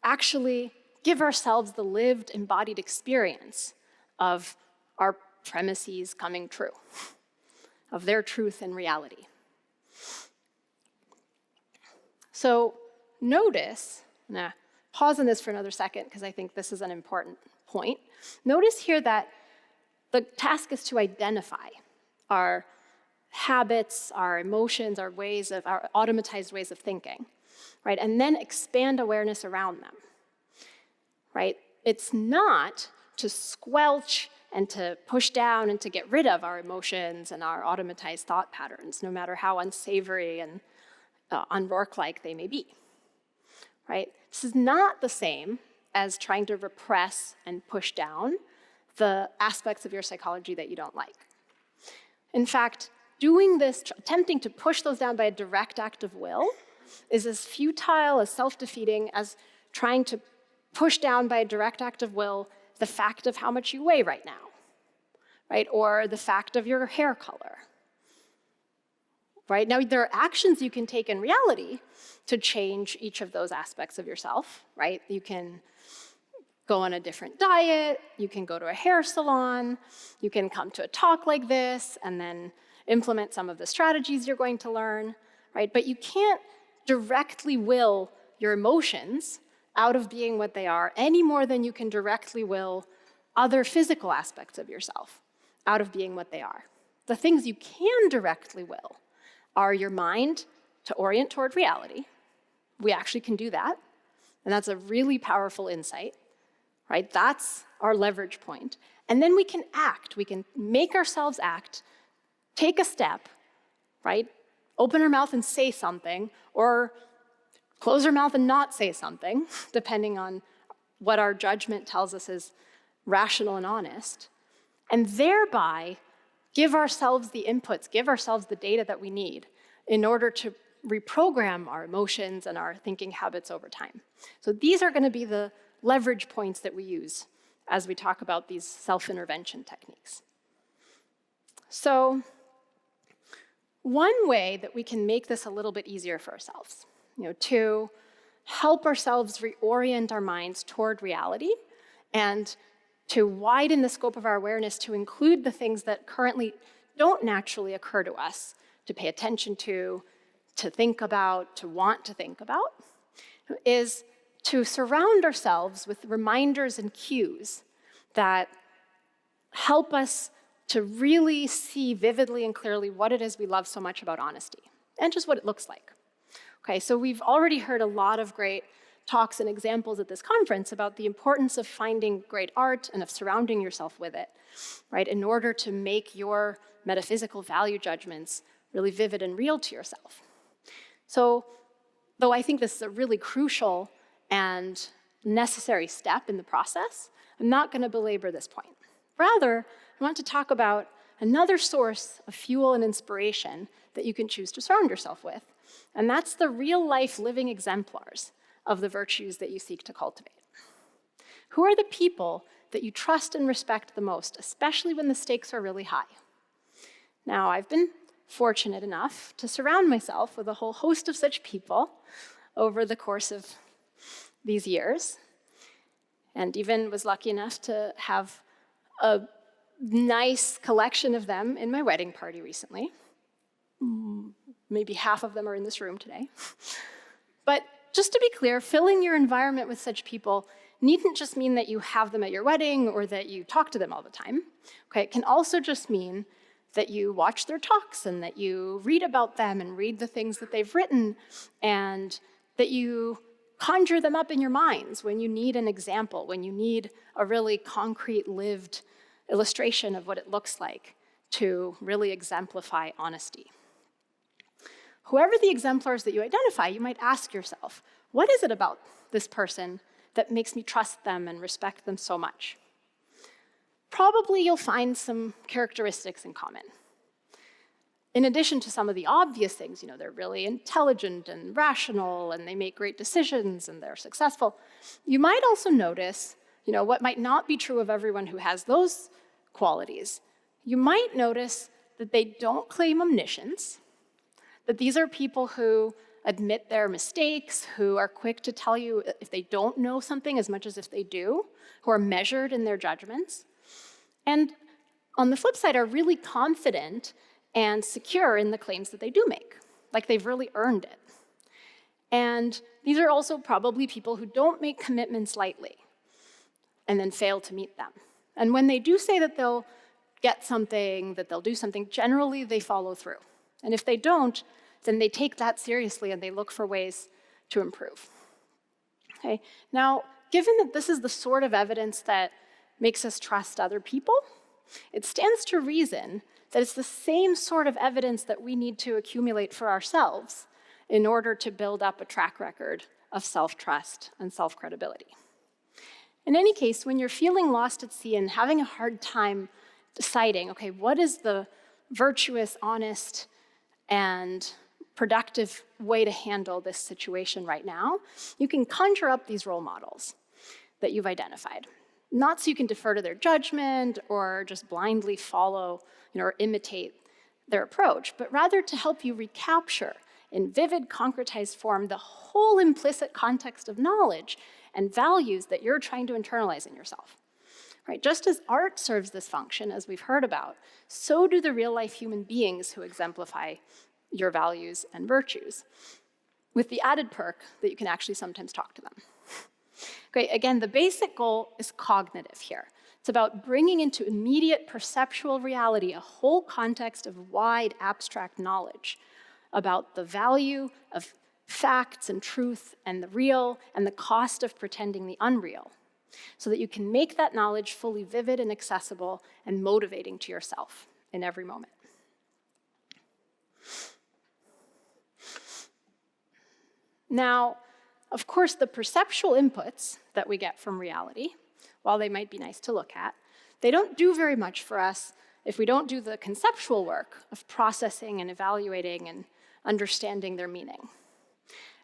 Speaker 1: actually give ourselves the lived, embodied experience of our premises coming true, of their truth and reality. So notice, I'm gonna pause on this for another second because I think this is an important point. Notice here that the task is to identify our habits, our emotions, our automatized ways of thinking, right? And then expand awareness around them, right? It's not to squelch and to push down and to get rid of our emotions and our automatized thought patterns, no matter how unsavory and unwork-like they may be, right? This is not the same as trying to repress and push down the aspects of your psychology that you don't like. In fact, doing this, attempting to push those down by a direct act of will, is as futile, as self-defeating as trying to push down by a direct act of will the fact of how much you weigh right now, right? Or the fact of your hair color, right? Now, there are actions you can take in reality to change each of those aspects of yourself, right? You can go on a different diet, you can go to a hair salon, you can come to a talk like this and then implement some of the strategies you're going to learn, right? But you can't directly will your emotions out of being what they are any more than you can directly will other physical aspects of yourself out of being what they are. The things you can directly will are your mind to orient toward reality. We actually can do that, and that's a really powerful insight, right? That's our leverage point. And then we can act. We can make ourselves act, take a step, right? Open our mouth and say something, or close our mouth and not say something, depending on what our judgment tells us is rational and honest, and thereby give ourselves the inputs, give ourselves the data that we need in order to reprogram our emotions and our thinking habits over time. So these are going to be the leverage points that we use as we talk about these self-intervention techniques. So one way that we can make this a little bit easier for ourselves, to help ourselves reorient our minds toward reality and to widen the scope of our awareness to include the things that currently don't naturally occur to us to pay attention to think about, to want to think about, is to surround ourselves with reminders and cues that help us to really see vividly and clearly what it is we love so much about honesty and just what it looks like. Okay, so we've already heard a lot of great talks and examples at this conference about the importance of finding great art and of surrounding yourself with it, right, in order to make your metaphysical value judgments really vivid and real to yourself. So, though I think this is a really crucial and necessary step in the process, I'm not going to belabor this point. Rather, I want to talk about another source of fuel and inspiration that you can choose to surround yourself with, and that's the real-life living exemplars of the virtues that you seek to cultivate. Who are the people that you trust and respect the most, especially when the stakes are really high? Now, I've been fortunate enough to surround myself with a whole host of such people over the course of these years, and even was lucky enough to have a nice collection of them in my wedding party recently. Maybe half of them are in this room today. But just to be clear, filling your environment with such people needn't just mean that you have them at your wedding or that you talk to them all the time. Okay, it can also just mean that you watch their talks and that you read about them and read the things that they've written and that you conjure them up in your minds when you need an example, when you need a really concrete, lived illustration of what it looks like to really exemplify honesty. Whoever the exemplars that you identify, you might ask yourself, what is it about this person that makes me trust them and respect them so much? probably you'll find some characteristics in common. In addition to some of the obvious things, they're really intelligent and rational, and they make great decisions, and they're successful, you might also notice, what might not be true of everyone who has those qualities. You might notice that they don't claim omniscience, that these are people who admit their mistakes, who are quick to tell you if they don't know something as much as if they do, who are measured in their judgments, and on the flip side are really confident and secure in the claims that they do make, like they've really earned it. And these are also probably people who don't make commitments lightly and then fail to meet them. And when they do say that they'll get something, that they'll do something, generally they follow through. And if they don't, then they take that seriously and they look for ways to improve. Okay? Now, given that this is the sort of evidence that makes us trust other people, it stands to reason that it's the same sort of evidence that we need to accumulate for ourselves in order to build up a track record of self-trust and self-credibility. In any case, when you're feeling lost at sea and having a hard time deciding, okay, what is the virtuous, honest, and productive way to handle this situation right now, you can conjure up these role models that you've identified. Not so you can defer to their judgment or just blindly follow, or imitate their approach, but rather to help you recapture in vivid, concretized form the whole implicit context of knowledge and values that you're trying to internalize in yourself. Right? Just as art serves this function, as we've heard about, so do the real-life human beings who exemplify your values and virtues, with the added perk that you can actually sometimes talk to them. Okay, again, the basic goal is cognitive here. It's about bringing into immediate perceptual reality a whole context of wide abstract knowledge about the value of facts and truth and the real and the cost of pretending the unreal, so that you can make that knowledge fully vivid and accessible and motivating to yourself in every moment. Now, of course, the perceptual inputs that we get from reality, while they might be nice to look at, they don't do very much for us if we don't do the conceptual work of processing and evaluating and understanding their meaning.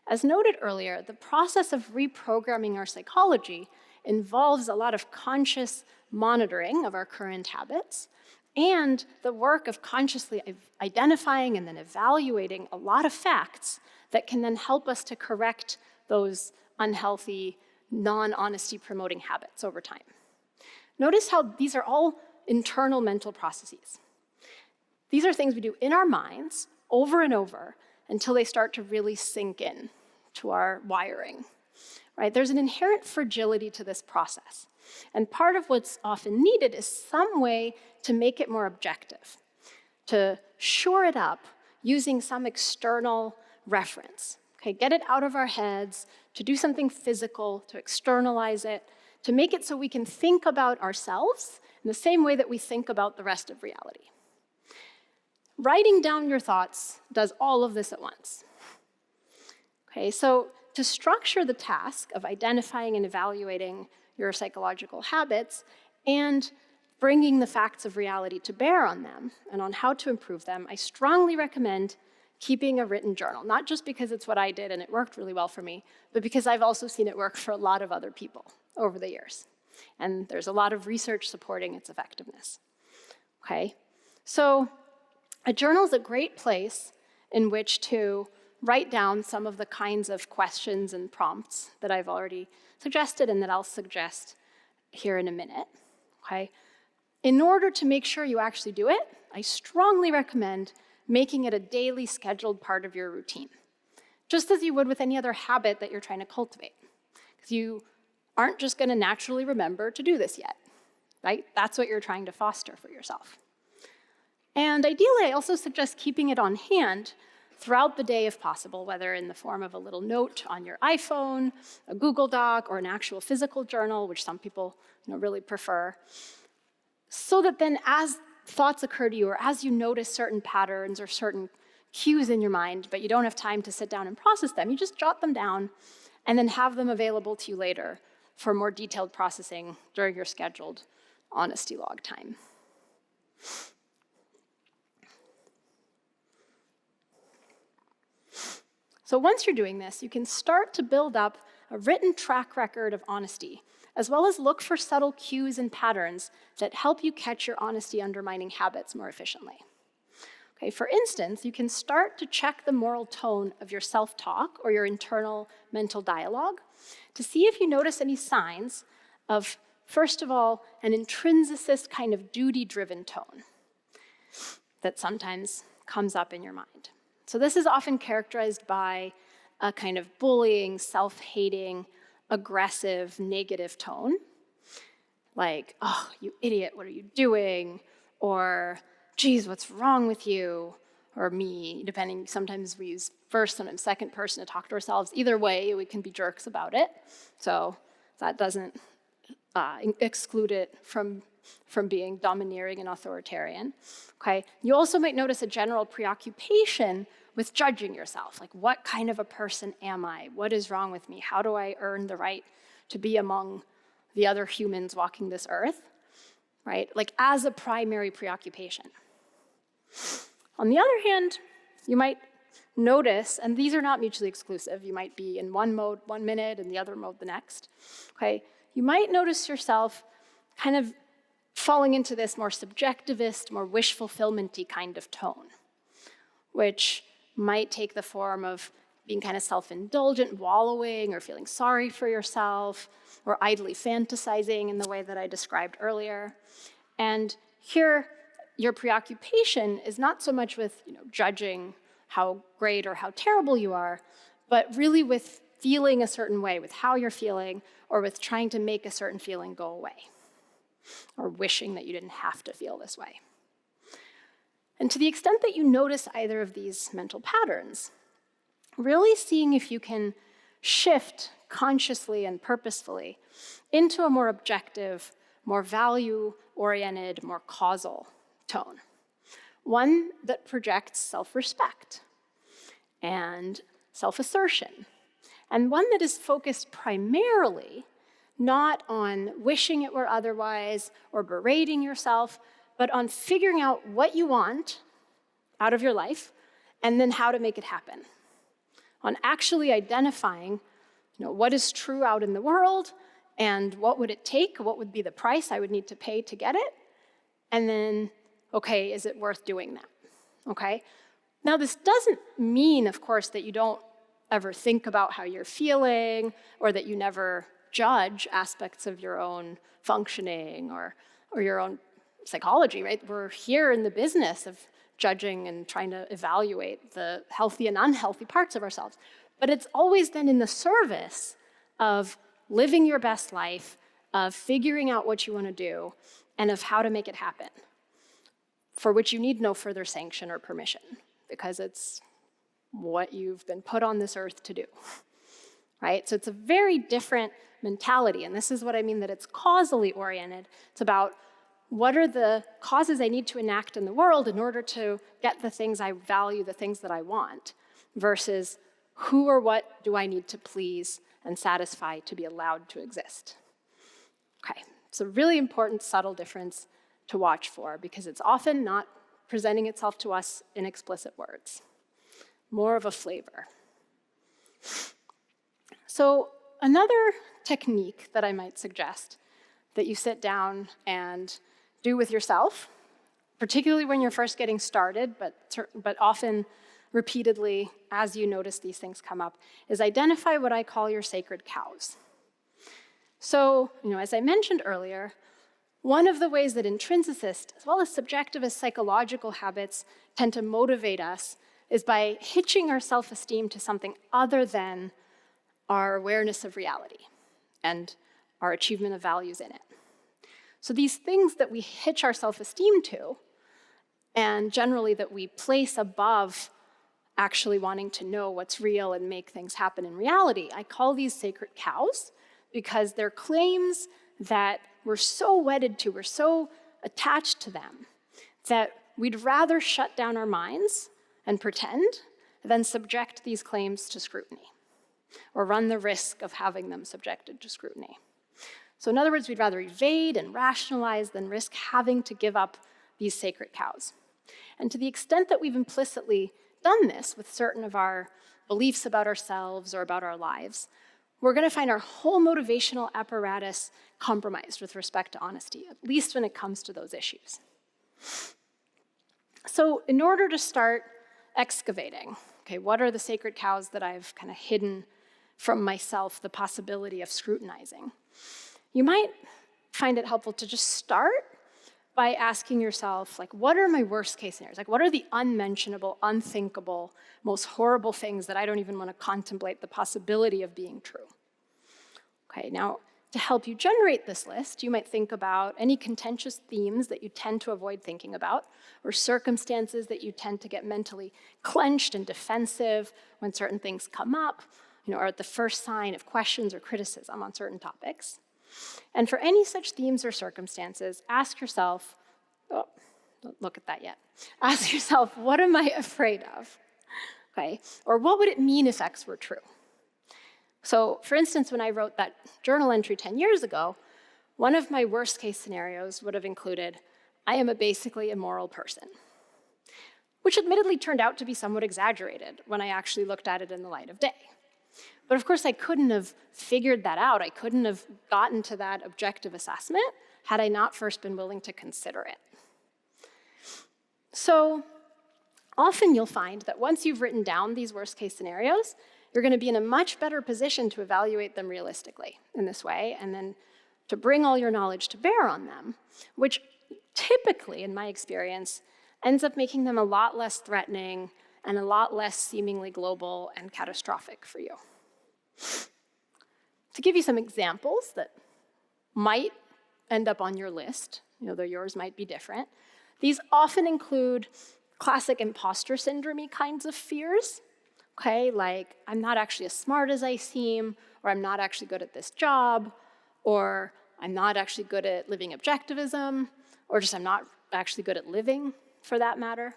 Speaker 1: As noted earlier, the process of reprogramming our psychology involves a lot of conscious monitoring of our current habits and the work of consciously identifying and then evaluating a lot of facts that can then help us to correct those unhealthy, non-honesty promoting habits over time. Notice how these are all internal mental processes. These are things we do in our minds over and over until they start to really sink in to our wiring. Right? There's an inherent fragility to this process. And part of what's often needed is some way to make it more objective, to shore it up using some external reference. Okay, get it out of our heads, to do something physical, to externalize it, to make it so we can think about ourselves in the same way that we think about the rest of reality. Writing down your thoughts does all of this at once. Okay, so to structure the task of identifying and evaluating your psychological habits and bringing the facts of reality to bear on them and on how to improve them, I strongly recommend keeping a written journal, not just because it's what I did and it worked really well for me, but because I've also seen it work for a lot of other people over the years. And there's a lot of research supporting its effectiveness. Okay, so a journal is a great place in which to write down some of the kinds of questions and prompts that I've already suggested and that I'll suggest here in a minute. Okay, in order to make sure you actually do it, I strongly recommend making it a daily scheduled part of your routine, just as you would with any other habit that you're trying to cultivate. Because you aren't just going to naturally remember to do this yet, right? That's what you're trying to foster for yourself. And ideally, I also suggest keeping it on hand throughout the day if possible, whether in the form of a little note on your iPhone, a Google Doc, or an actual physical journal, which some people really prefer, so that then as thoughts occur to you or as you notice certain patterns or certain cues in your mind, but you don't have time to sit down and process them, you just jot them down and then have them available to you later for more detailed processing during your scheduled honesty log time. So once you're doing this, you can start to build up a written track record of honesty, as well as look for subtle cues and patterns that help you catch your honesty undermining habits more efficiently. Okay, for instance, you can start to check the moral tone of your self-talk or your internal mental dialogue to see if you notice any signs of, first of all, an intrinsicist kind of duty-driven tone that sometimes comes up in your mind. So this is often characterized by a kind of bullying, self-hating, aggressive, negative tone, like, oh, you idiot, what are you doing? Or, geez, what's wrong with you? Or me, depending, sometimes we use first, sometimes second person to talk to ourselves. Either way, we can be jerks about it. So that doesn't exclude it from being domineering and authoritarian. Okay. You also might notice a general preoccupation with judging yourself. Like, what kind of a person am I? What is wrong with me? How do I earn the right to be among the other humans walking this earth? Right? Like, as a primary preoccupation. On the other hand, you might notice, and these are not mutually exclusive, you might be in one mode 1 minute and the other mode the next. Okay. You might notice yourself kind of falling into this more subjectivist, more wish fulfillment-y kind of tone, which might take the form of being kind of self-indulgent, wallowing, or feeling sorry for yourself, or idly fantasizing in the way that I described earlier. And here, your preoccupation is not so much with judging how great or how terrible you are, but really with feeling a certain way, with how you're feeling, or with trying to make a certain feeling go away, or wishing that you didn't have to feel this way. And to the extent that you notice either of these mental patterns, really seeing if you can shift consciously and purposefully into a more objective, more value-oriented, more causal tone. One that projects self-respect and self-assertion, and one that is focused primarily not on wishing it were otherwise or berating yourself, but on figuring out what you want out of your life and then how to make it happen. On actually identifying what is true out in the world and what would it take, what would be the price I would need to pay to get it, and then, okay, is it worth doing that? Okay? Now, this doesn't mean, of course, that you don't ever think about how you're feeling or that you never judge aspects of your own functioning or your own psychology, right? We're here in the business of judging and trying to evaluate the healthy and unhealthy parts of ourselves. But it's always then in the service of living your best life, of figuring out what you want to do, and of how to make it happen, for which you need no further sanction or permission, because it's what you've been put on this earth to do, right? So it's a very different mentality, and this is what I mean that it's causally oriented. It's about what are the causes I need to enact in the world in order to get the things I value, the things that I want, versus who or what do I need to please and satisfy to be allowed to exist. Okay, it's a really important subtle difference to watch for because it's often not presenting itself to us in explicit words, more of a flavor. So another technique that I might suggest that you sit down and do with yourself, particularly when you're first getting started, but often repeatedly as you notice these things come up, is identify what I call your sacred cows. So, as I mentioned earlier, one of the ways that intrinsicist as well as subjectivist psychological habits tend to motivate us is by hitching our self-esteem to something other than our awareness of reality and our achievement of values in it. So these things that we hitch our self-esteem to, and generally that we place above actually wanting to know what's real and make things happen in reality, I call these sacred cows because they're claims that we're so wedded to, we're so attached to them, that we'd rather shut down our minds and pretend than subject these claims to scrutiny or run the risk of having them subjected to scrutiny. So in other words, we'd rather evade and rationalize than risk having to give up these sacred cows. And to the extent that we've implicitly done this with certain of our beliefs about ourselves or about our lives, we're going to find our whole motivational apparatus compromised with respect to honesty, at least when it comes to those issues. So in order to start excavating, okay, what are the sacred cows that I've kind of hidden from myself the possibility of scrutinizing? You might find it helpful to just start by asking yourself, like, what are my worst case scenarios? Like, what are the unmentionable, unthinkable, most horrible things that I don't even want to contemplate the possibility of being true? Okay, now, to help you generate this list, you might think about any contentious themes that you tend to avoid thinking about, or circumstances that you tend to get mentally clenched and defensive when certain things come up, or at the first sign of questions or criticism on certain topics. And for any such themes or circumstances, ask yourself, don't look at that yet. Ask yourself, what am I afraid of? Okay, or what would it mean if X were true? So for instance, when I wrote that journal entry 10 years ago, one of my worst case scenarios would have included, I am a basically immoral person, which admittedly turned out to be somewhat exaggerated when I actually looked at it in the light of day. But of course, I couldn't have figured that out. I couldn't have gotten to that objective assessment had I not first been willing to consider it. So often you'll find that once you've written down these worst case scenarios, you're going to be in a much better position to evaluate them realistically in this way, and then to bring all your knowledge to bear on them, which typically, in my experience, ends up making them a lot less threatening and a lot less seemingly global and catastrophic for you. To give you some examples that might end up on your list, though yours might be different, these often include classic imposter syndrome kinds of fears. Okay, like I'm not actually as smart as I seem, or I'm not actually good at this job, or I'm not actually good at living objectivism, or just I'm not actually good at living, for that matter,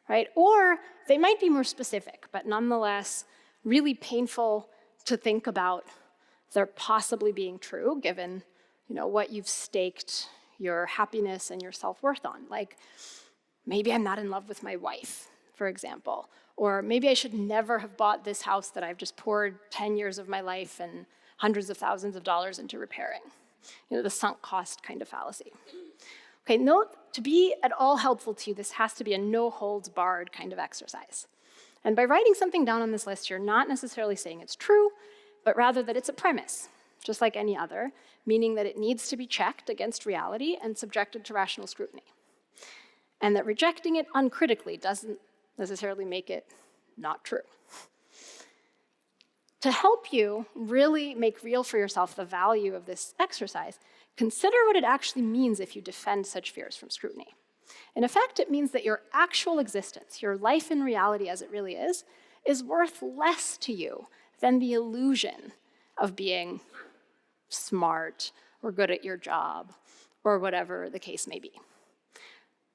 Speaker 1: right? Or they might be more specific, but nonetheless really painful to think about their possibly being true, given what you've staked your happiness and your self-worth on. Like maybe I'm not in love with my wife, for example. Or maybe I should never have bought this house that I've just poured 10 years of my life and hundreds of thousands of dollars into repairing. The sunk cost kind of fallacy. Okay, note, to be at all helpful to you, this has to be a no-holds-barred kind of exercise. And by writing something down on this list, you're not necessarily saying it's true, but rather that it's a premise, just like any other, meaning that it needs to be checked against reality and subjected to rational scrutiny. And that rejecting it uncritically doesn't necessarily make it not true. To help you really make real for yourself the value of this exercise, consider what it actually means if you defend such fears from scrutiny. In effect, it means that your actual existence, your life in reality as it really is worth less to you than the illusion of being smart or good at your job or whatever the case may be.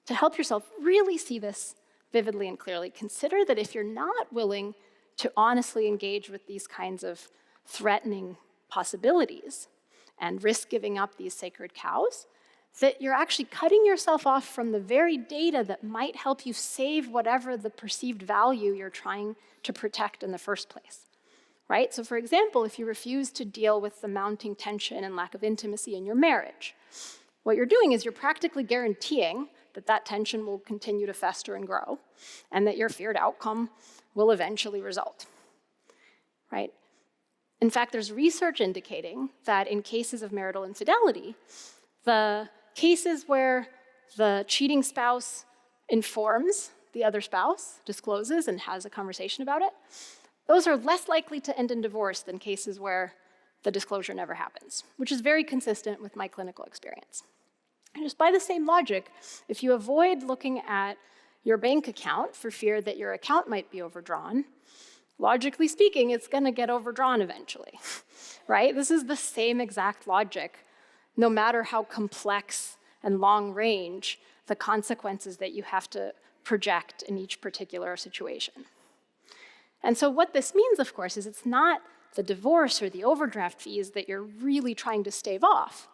Speaker 1: To help yourself really see this vividly and clearly, consider that if you're not willing to honestly engage with these kinds of threatening possibilities and risk giving up these sacred cows, that you're actually cutting yourself off from the very data that might help you save whatever the perceived value you're trying to protect in the first place, right? So for example, if you refuse to deal with the mounting tension and lack of intimacy in your marriage, what you're doing is you're practically guaranteeing that that tension will continue to fester and grow, and that your feared outcome will eventually result, right? In fact, there's research indicating that in cases of marital infidelity, the cases where the cheating spouse informs the other spouse, discloses, and has a conversation about it, those are less likely to end in divorce than cases where the disclosure never happens, which is very consistent with my clinical experience. And just by the same logic, if you avoid looking at your bank account for fear that your account might be overdrawn, logically speaking, it's going to get overdrawn eventually, right? This is the same exact logic, no matter how complex and long range the consequences that you have to project in each particular situation. And so what this means, of course, is it's not the divorce or the overdraft fees that you're really trying to stave off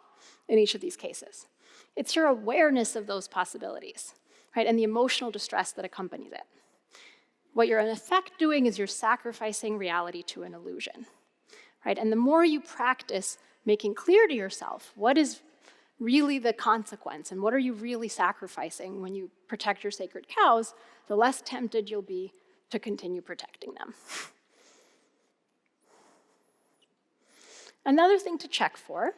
Speaker 1: in each of these cases. It's your awareness of those possibilities, right, and the emotional distress that accompanies it. What you're in effect doing is you're sacrificing reality to an illusion, right? And the more you practice making clear to yourself what is really the consequence and what are you really sacrificing when you protect your sacred cows, the less tempted you'll be to continue protecting them. Another thing to check for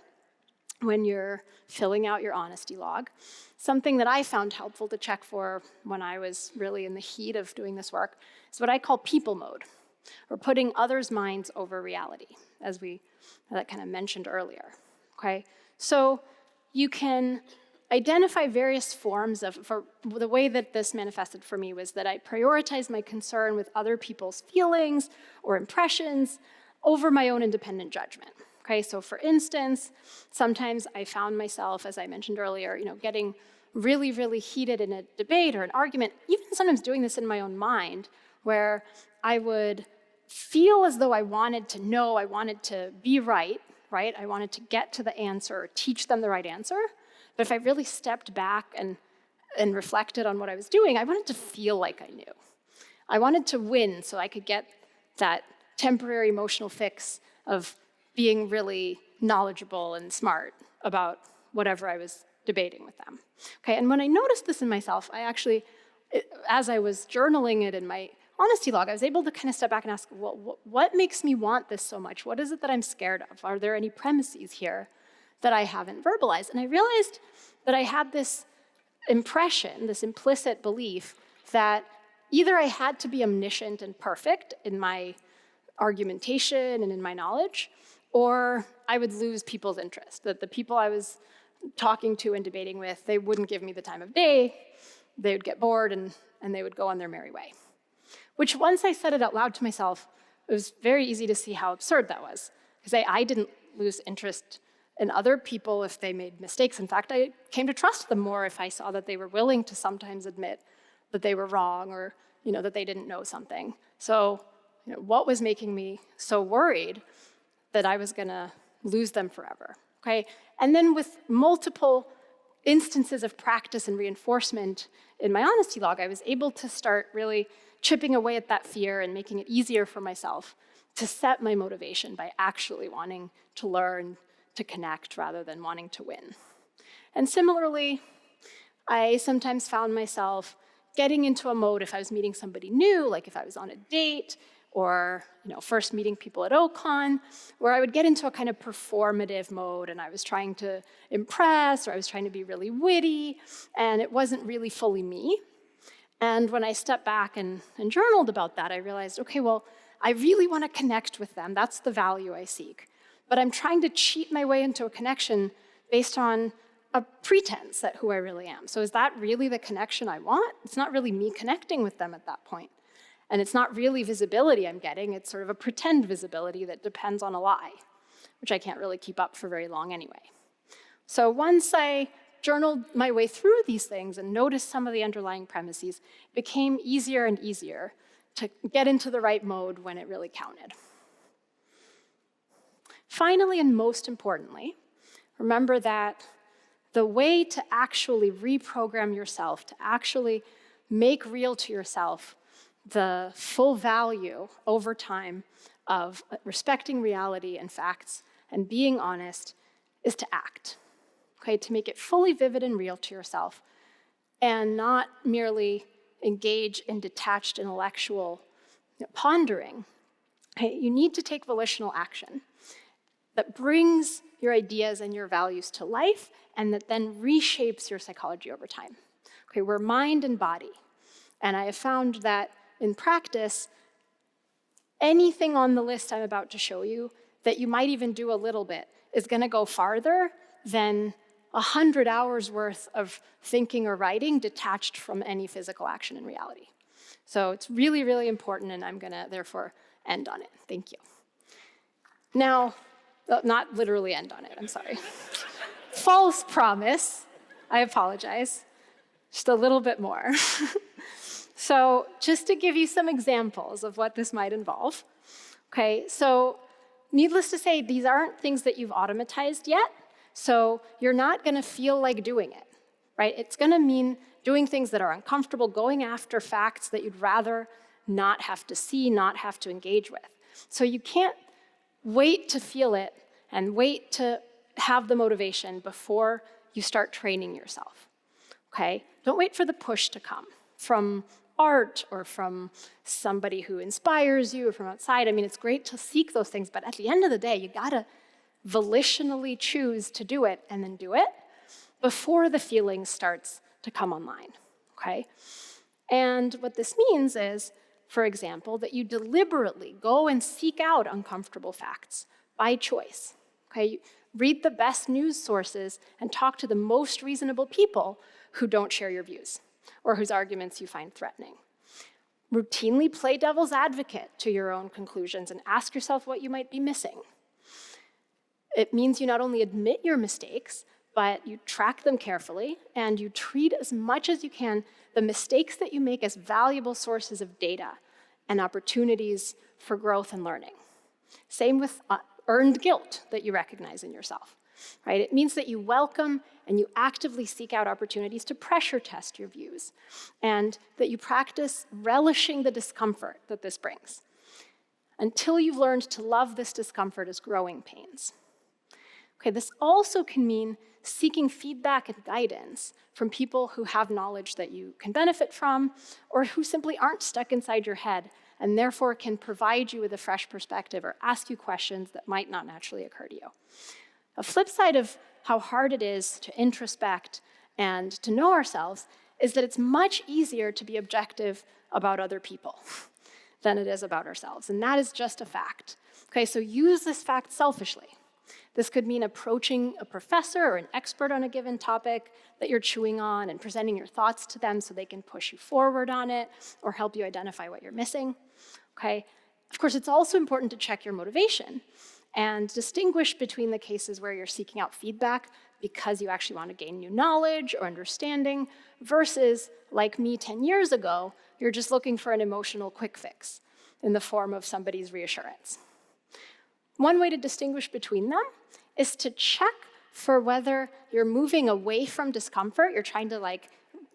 Speaker 1: when you're filling out your honesty log, something that I found helpful to check for when I was really in the heat of doing this work, is what I call people mode, or putting others' minds over reality, as we kind of mentioned earlier, okay? So you can identify various forms of, for the way that this manifested for me was that I prioritized my concern with other people's feelings or impressions over my own independent judgment. Okay, so for instance, sometimes I found myself, as I mentioned earlier, getting really, really heated in a debate or an argument, even sometimes doing this in my own mind, where I would feel as though I wanted to know, I wanted to be right? I wanted to get to the answer or teach them the right answer. But if I really stepped back and reflected on what I was doing, I wanted to feel like I knew. I wanted to win so I could get that temporary emotional fix of being really knowledgeable and smart about whatever I was debating with them. Okay, and when I noticed this in myself, I actually, as I was journaling it in my honesty log, I was able to kind of step back and ask, well, what makes me want this so much? What is it that I'm scared of? Are there any premises here that I haven't verbalized? And I realized that I had this impression, this implicit belief that either I had to be omniscient and perfect in my argumentation and in my knowledge, or I would lose people's interest, that the people I was talking to and debating with, they wouldn't give me the time of day, they would get bored and they would go on their merry way. Which once I said it out loud to myself, it was very easy to see how absurd that was, because I didn't lose interest in other people if they made mistakes. In fact, I came to trust them more if I saw that they were willing to sometimes admit that they were wrong or that they didn't know something. So what was making me so worried that I was gonna lose them forever, okay? And then with multiple instances of practice and reinforcement in my honesty log, I was able to start really chipping away at that fear and making it easier for myself to set my motivation by actually wanting to learn, to connect, rather than wanting to win. And similarly, I sometimes found myself getting into a mode if I was meeting somebody new, like if I was on a date, or first meeting people at OCON, where I would get into a kind of performative mode and I was trying to impress or I was trying to be really witty, and it wasn't really fully me. And when I stepped back and journaled about that, I realized, okay, well, I really want to connect with them. That's the value I seek. But I'm trying to cheat my way into a connection based on a pretense at who I really am. So is that really the connection I want? It's not really me connecting with them at that point. And it's not really visibility I'm getting, it's sort of a pretend visibility that depends on a lie, which I can't really keep up for very long anyway. So once I journaled my way through these things and noticed some of the underlying premises, it became easier and easier to get into the right mode when it really counted. Finally, and most importantly, remember that the way to actually reprogram yourself, to actually make real to yourself the full value over time of respecting reality and facts and being honest, is to act, okay? To make it fully vivid and real to yourself and not merely engage in detached intellectual pondering. Okay? You need to take volitional action that brings your ideas and your values to life and that then reshapes your psychology over time. Okay, we're mind and body. And I have found that in practice, anything on the list I'm about to show you that you might even do a little bit is going to go farther than 100 hours worth of thinking or writing detached from any physical action in reality. So it's really, really important, and I'm going to therefore end on it. Thank you. Now, not literally end on it, I'm sorry. False promise, I apologize. Just a little bit more. So just to give you some examples of what this might involve. Okay, so needless to say, these aren't things that you've automatized yet, so you're not gonna feel like doing it, right? It's gonna mean doing things that are uncomfortable, going after facts that you'd rather not have to see, not have to engage with. So you can't wait to feel it and wait to have the motivation before you start training yourself, okay? Don't wait for the push to come from art or from somebody who inspires you or from outside. I mean, it's great to seek those things, but at the end of the day, you gotta volitionally choose to do it and then do it before the feeling starts to come online, okay? And what this means is, for example, that you deliberately go and seek out uncomfortable facts by choice, okay? You read the best news sources and talk to the most reasonable people who don't share your views or whose arguments you find threatening. Routinely play devil's advocate to your own conclusions and ask yourself what you might be missing. It means you not only admit your mistakes, but you track them carefully and you treat as much as you can the mistakes that you make as valuable sources of data and opportunities for growth and learning. Same with earned guilt that you recognize in yourself, right? It means that you welcome and you actively seek out opportunities to pressure test your views and that you practice relishing the discomfort that this brings until you've learned to love this discomfort as growing pains. Okay, this also can mean seeking feedback and guidance from people who have knowledge that you can benefit from or who simply aren't stuck inside your head and therefore can provide you with a fresh perspective or ask you questions that might not naturally occur to you. A flip side of how hard it is to introspect and to know ourselves is that it's much easier to be objective about other people than it is about ourselves, and that is just a fact. Okay, so use this fact selfishly. This could mean approaching a professor or an expert on a given topic that you're chewing on and presenting your thoughts to them so they can push you forward on it or help you identify what you're missing, okay? Of course, it's also important to check your motivation and distinguish between the cases where you're seeking out feedback because you actually want to gain new knowledge or understanding versus, like me 10 years ago, you're just looking for an emotional quick fix in the form of somebody's reassurance. One way to distinguish between them is to check for whether you're moving away from discomfort, you're trying to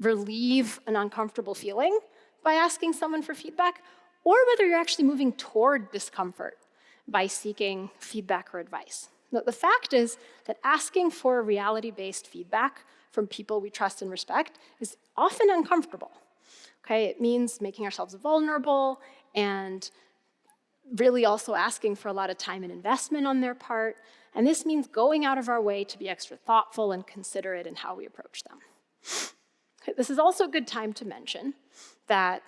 Speaker 1: relieve an uncomfortable feeling by asking someone for feedback, or whether you're actually moving toward discomfort by seeking feedback or advice. Now, the fact is that asking for reality-based feedback from people we trust and respect is often uncomfortable. Okay, it means making ourselves vulnerable and really also asking for a lot of time and investment on their part. And this means going out of our way to be extra thoughtful and considerate in how we approach them. Okay, this is also a good time to mention that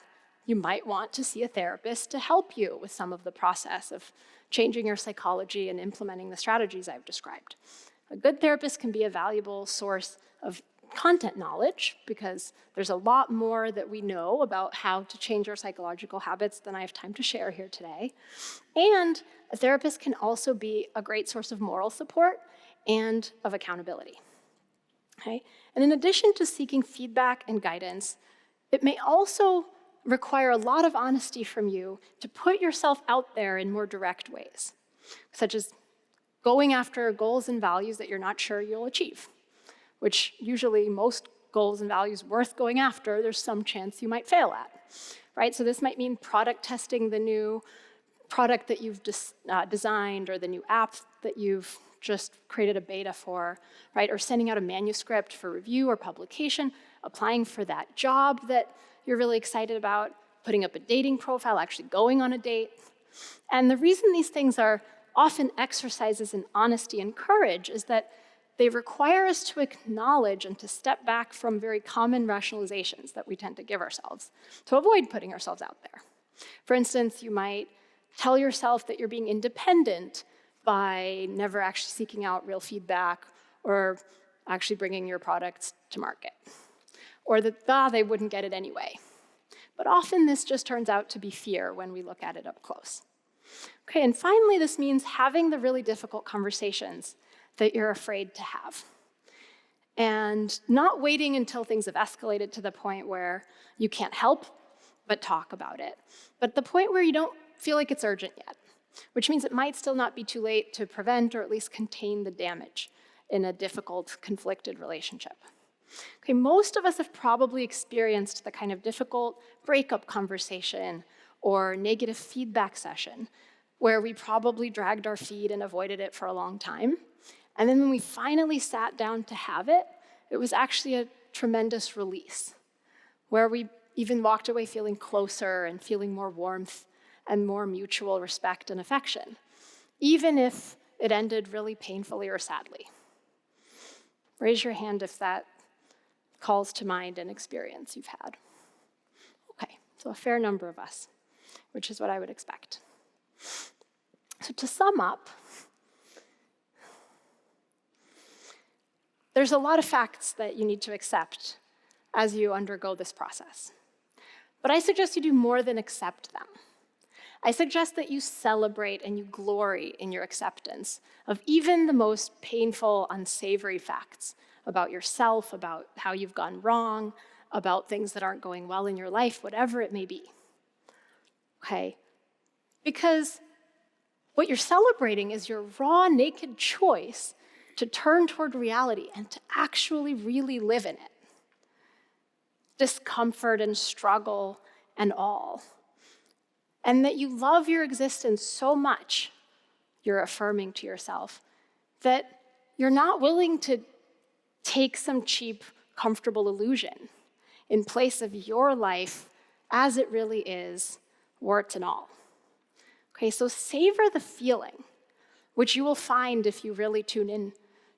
Speaker 1: you might want to see a therapist to help you with some of the process of changing your psychology and implementing the strategies I've described. A good therapist can be a valuable source of content knowledge because there's a lot more that we know about how to change our psychological habits than I have time to share here today. And a therapist can also be a great source of moral support and of accountability. Okay? And in addition to seeking feedback and guidance, it may also require a lot of honesty from you to put yourself out there in more direct ways, such as going after goals and values that you're not sure you'll achieve, which usually most goals and values worth going after, there's some chance you might fail at, right? So this might mean product testing the new product that you've designed or the new app that you've just created a beta for, right? Or sending out a manuscript for review or publication, applying for that job that you're really excited about, putting up a dating profile, actually going on a date. And the reason these things are often exercises in honesty and courage is that they require us to acknowledge and to step back from very common rationalizations that we tend to give ourselves to avoid putting ourselves out there. For instance, you might tell yourself that you're being independent by never actually seeking out real feedback or actually bringing your products to market, or that they wouldn't get it anyway. But often this just turns out to be fear when we look at it up close. Okay, and finally, this means having the really difficult conversations that you're afraid to have. And not waiting until things have escalated to the point where you can't help but talk about it, but the point where you don't feel like it's urgent yet. which means it might still not be too late to prevent or at least contain the damage in a difficult, conflicted relationship. Okay, most of us have probably experienced the kind of difficult breakup conversation or negative feedback session where we probably dragged our feet and avoided it for a long time. And then when we finally sat down to have it, it was actually a tremendous release, where we even walked away feeling closer and feeling more warmth and more mutual respect and affection, even if it ended really painfully or sadly. Raise your hand if that calls to mind an experience you've had. Okay, so a fair number of us, which is what I would expect. So to sum up, there's a lot of facts that you need to accept as you undergo this process. But I suggest you do more than accept them. I suggest that you celebrate and you glory in your acceptance of even the most painful, unsavory facts about yourself, about how you've gone wrong, about things that aren't going well in your life, whatever it may be. Okay? Because what you're celebrating is your raw, naked choice to turn toward reality and to actually really live in it. Discomfort and struggle and all. And that you love your existence so much, you're affirming to yourself, that you're not willing to take some cheap, comfortable illusion in place of your life as it really is, warts and all. Okay, so savor the feeling, which you will find if you really tune in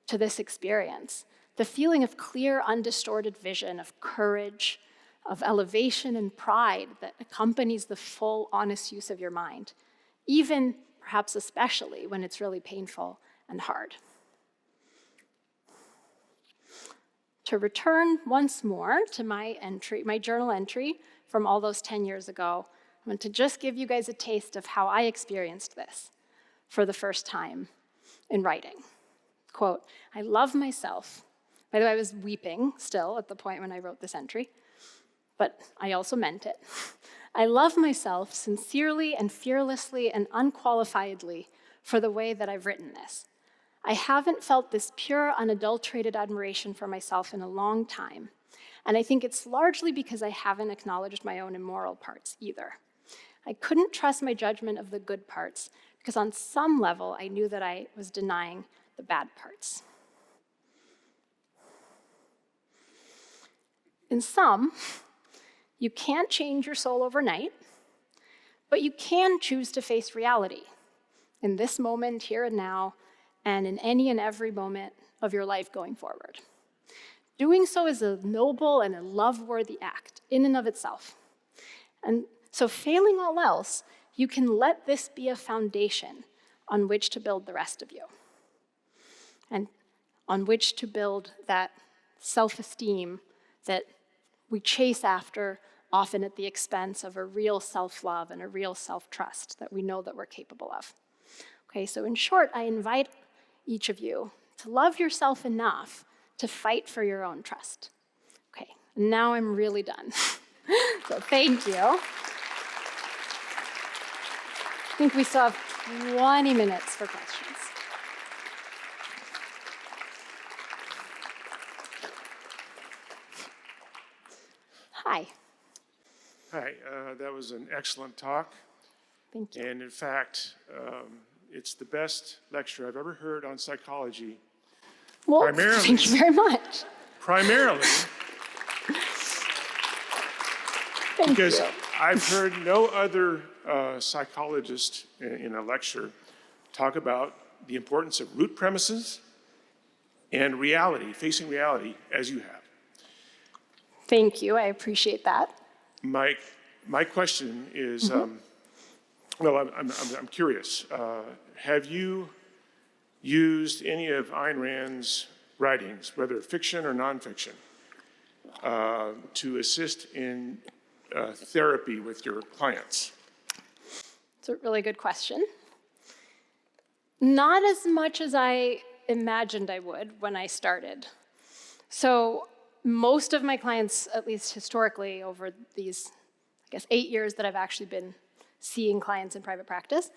Speaker 1: to this experience. The feeling of clear, undistorted vision, of courage, of elevation and pride that accompanies the full, honest use of your mind, even, perhaps especially, when it's really painful and hard. To return once more to my journal entry from all those 10 years ago, I want to just give you guys a taste of how I experienced this for the first time in writing. Quote, I love myself. By the way, I was weeping still at the point when I wrote this entry, but I also meant it. I love myself sincerely and fearlessly and unqualifiedly for the way that I've written this. I haven't felt this pure, unadulterated admiration for myself in a long time, and I think it's largely because I haven't acknowledged my own immoral parts either. I couldn't trust my judgment of the good parts because on some level I knew that I was denying the bad parts. In sum, you can't change your soul overnight, but you can choose to face reality in this moment, here and now, and in any and every moment of your life going forward. Doing so is a noble and a love-worthy act in and of itself. And so failing all else, you can let this be a foundation on which to build the rest of you, and on which to build that self-esteem that we chase after, often at the expense of a real self-love and a real self-trust that we know that we're capable of. Okay, so in short, I invite each of you to love yourself enough to fight for your own trust. Okay, now I'm really done. So thank you. I think we still have 20 minutes for questions. Hi.
Speaker 2: Hi, that was an excellent talk.
Speaker 1: Thank you.
Speaker 2: And in fact, it's the best lecture I've ever heard on psychology.
Speaker 1: Well,
Speaker 2: Primarily-
Speaker 1: thank you very much.
Speaker 2: Primarily
Speaker 1: Thank
Speaker 2: because
Speaker 1: you.
Speaker 2: I've heard no other psychologist in a lecture talk about the importance of root premises and reality, facing reality as you have.
Speaker 1: Thank you, I appreciate that.
Speaker 2: My question is, well, I'm curious. Have you used any of Ayn Rand's writings, whether fiction or nonfiction, to assist in therapy with your clients?
Speaker 1: It's a really good question. Not as much as I imagined I would when I started. So most of my clients, at least historically, over these, 8 years that I've actually been seeing clients in private practice,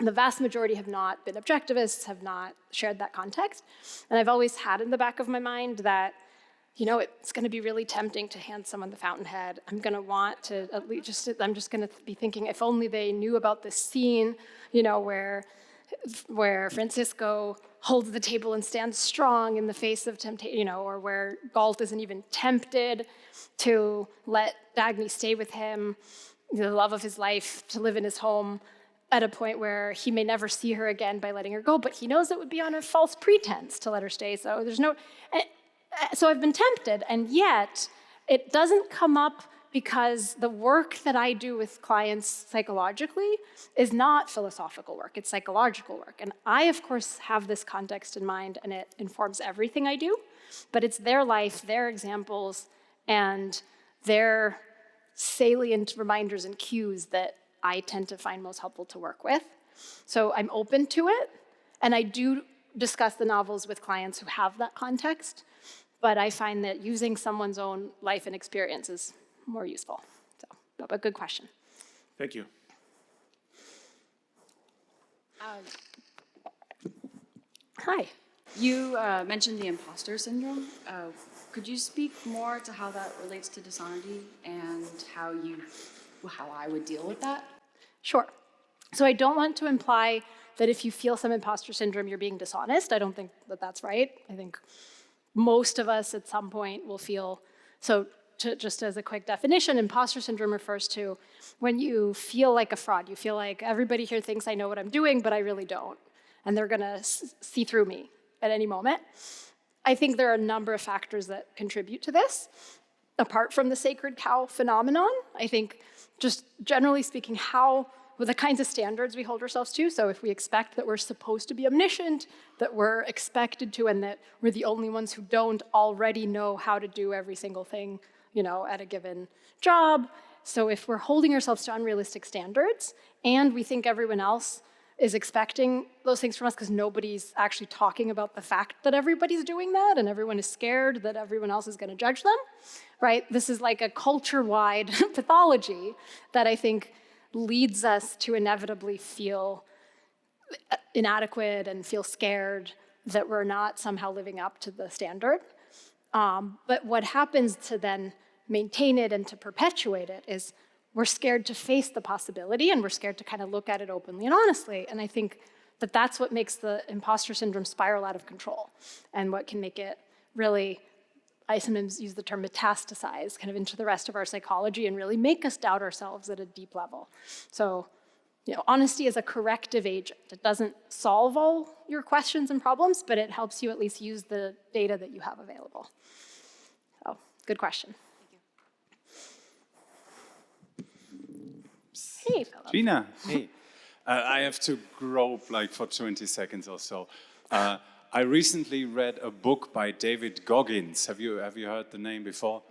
Speaker 1: The vast majority have not been objectivists, have not shared that context. And I've always had in the back of my mind that, it's going to be really tempting to hand someone the fountainhead. I'm going to want to at least I'm just going to be thinking, if only they knew about this scene, where Francisco holds the table and stands strong in the face of temptation, or where Galt isn't even tempted to let Dagny stay with him, the love of his life, to live in his home, at a point where he may never see her again by letting her go, but he knows it would be on a false pretense to let her stay. So I've been tempted, and yet it doesn't come up because the work that I do with clients psychologically is not philosophical work, it's psychological work. And I, of course, have this context in mind, and it informs everything I do, but it's their life, their examples, and their salient reminders and cues that I tend to find most helpful to work with. So I'm open to it, and I do discuss the novels with clients who have that context, but I find that using someone's own life and experience is more useful. But good question.
Speaker 2: Thank you.
Speaker 1: Hi.
Speaker 3: You mentioned the imposter syndrome. Could you speak more to how that relates to dishonesty and how I would deal with that?
Speaker 1: Sure. So I don't want to imply that if you feel some imposter syndrome, you're being dishonest. I don't think that that's right. I think most of us at some point will feel, just as a quick definition, imposter syndrome refers to when you feel like a fraud. You feel like everybody here thinks I know what I'm doing, but I really don't. And they're gonna see through me at any moment. I think there are a number of factors that contribute to this. Apart from the sacred cow phenomenon, I think just generally speaking, with the kinds of standards we hold ourselves to. So if we expect that we're supposed to be omniscient, that we're expected to, and that we're the only ones who don't already know how to do every single thing, at a given job. So if we're holding ourselves to unrealistic standards and we think everyone else is expecting those things from us because nobody's actually talking about the fact that everybody's doing that and everyone is scared that everyone else is going to judge them, right? This is like a culture-wide pathology that I think leads us to inevitably feel inadequate and feel scared that we're not somehow living up to the standard. But what happens to then maintain it and to perpetuate it is we're scared to face the possibility and we're scared to kind of look at it openly and honestly. And I think that that's what makes the imposter syndrome spiral out of control and what can make it really, I sometimes use the term metastasize kind of into the rest of our psychology and really make us doubt ourselves at a deep level. So, honesty is a corrective agent. It doesn't solve all your questions and problems, but it helps you at least use the data that you have available. So, good question. Hey, Philip.
Speaker 4: Gena, hey. I have to grope for 20 seconds or so. I recently read a book by David Goggins. Have you heard the name before?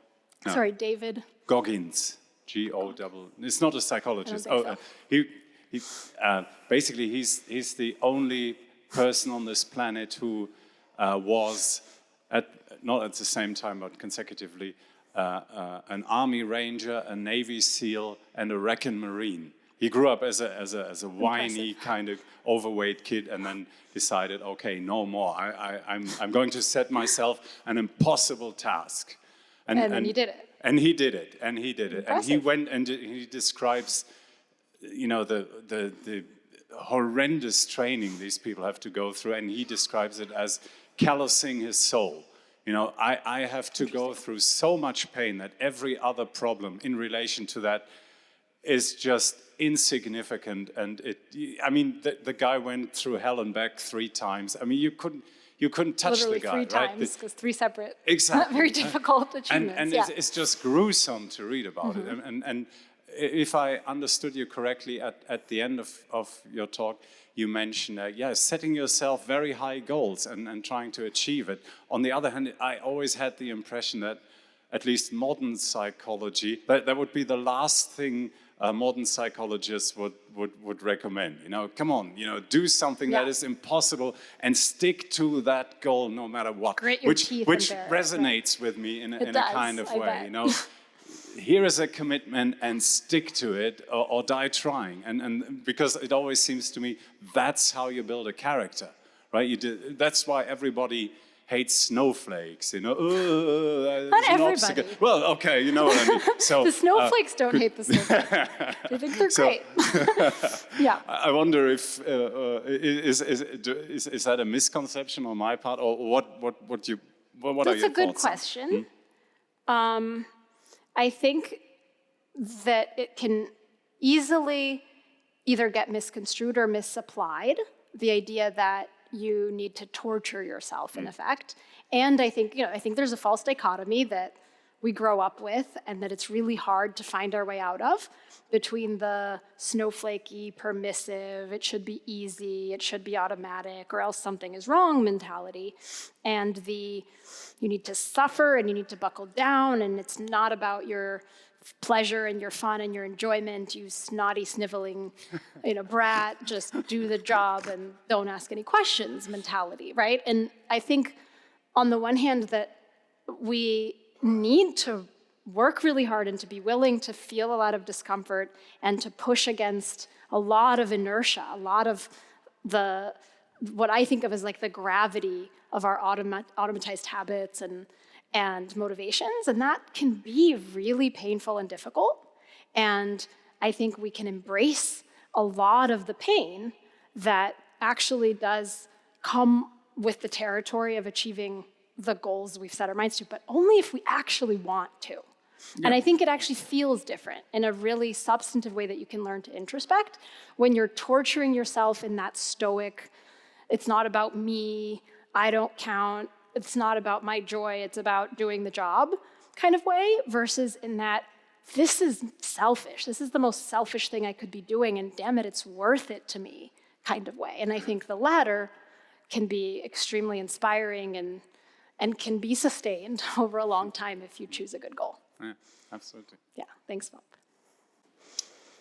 Speaker 4: No.
Speaker 1: Sorry, David?
Speaker 4: Goggins, G-O-double. It's not a psychologist.
Speaker 1: I don't think so.
Speaker 4: Basically, he's the only person on this planet who was, not at the same time, but consecutively, an Army Ranger, a Navy SEAL, and a Wrecking Marine. He grew up as a whiny, kind of overweight kid, and then decided, okay, no more. I'm going to set myself an impossible task.
Speaker 1: And then you did it.
Speaker 4: And he did it. And he did it.
Speaker 1: Impressive.
Speaker 4: And he went and he describes, the horrendous training these people have to go through, and he describes it as callousing his soul. I have to go through so much pain that every other problem in relation to that is just insignificant. And the guy went through hell and back 3 times. I mean, you couldn't touch
Speaker 1: Literally
Speaker 4: the guy,
Speaker 1: 3
Speaker 4: right?
Speaker 1: times, because 3 separate,
Speaker 4: Exactly.
Speaker 1: very difficult achievements.
Speaker 4: And it's just gruesome to read about it. And if I understood you correctly, at the end of your talk, you mentioned, setting yourself very high goals and trying to achieve it. On the other hand, I always had the impression that at least modern psychology, that would be the last thing modern psychologists would recommend. Come on, do something that is impossible and stick to that goal no matter what.
Speaker 1: Grit your teeth
Speaker 4: which
Speaker 1: and bear it,
Speaker 4: resonates with me in a kind of way. here is a commitment and stick to it or die trying. And because it always seems to me that's how you build a character, right? That's why everybody hates snowflakes, you know.
Speaker 1: Not everybody.
Speaker 4: Well, okay, you know what I mean. So
Speaker 1: The snowflakes don't hate the snowflakes. They think they're great. Yeah.
Speaker 4: I wonder if is that a misconception on my part, or what are your thoughts?
Speaker 1: That's a good question. I think that it can easily either get misconstrued or misapplied, the idea that you need to torture yourself, in effect. And I think there's a false dichotomy that we grow up with and that it's really hard to find our way out of, between the snowflakey, permissive, it should be easy, it should be automatic, or else something is wrong mentality, and the you need to suffer and you need to buckle down, and it's not about your pleasure and your fun and your enjoyment, you snotty, sniveling, brat, just do the job and don't ask any questions mentality, right? And I think on the one hand that we need to work really hard and to be willing to feel a lot of discomfort and to push against a lot of inertia, a lot of what I think of as like the gravity of our automatized habits and motivations, and that can be really painful and difficult. And I think we can embrace a lot of the pain that actually does come with the territory of achieving the goals we've set our minds to, but only if we actually want to. Yeah. And I think it actually feels different in a really substantive way that you can learn to introspect when you're torturing yourself in that stoic, it's not about me, I don't count, it's not about my joy, it's about doing the job kind of way, versus in that this is selfish. This is the most selfish thing I could be doing, and damn it, it's worth it to me kind of way. And I think the latter can be extremely inspiring and can be sustained over a long time if you choose a good goal.
Speaker 4: Yeah, absolutely.
Speaker 1: Yeah, thanks, Bob.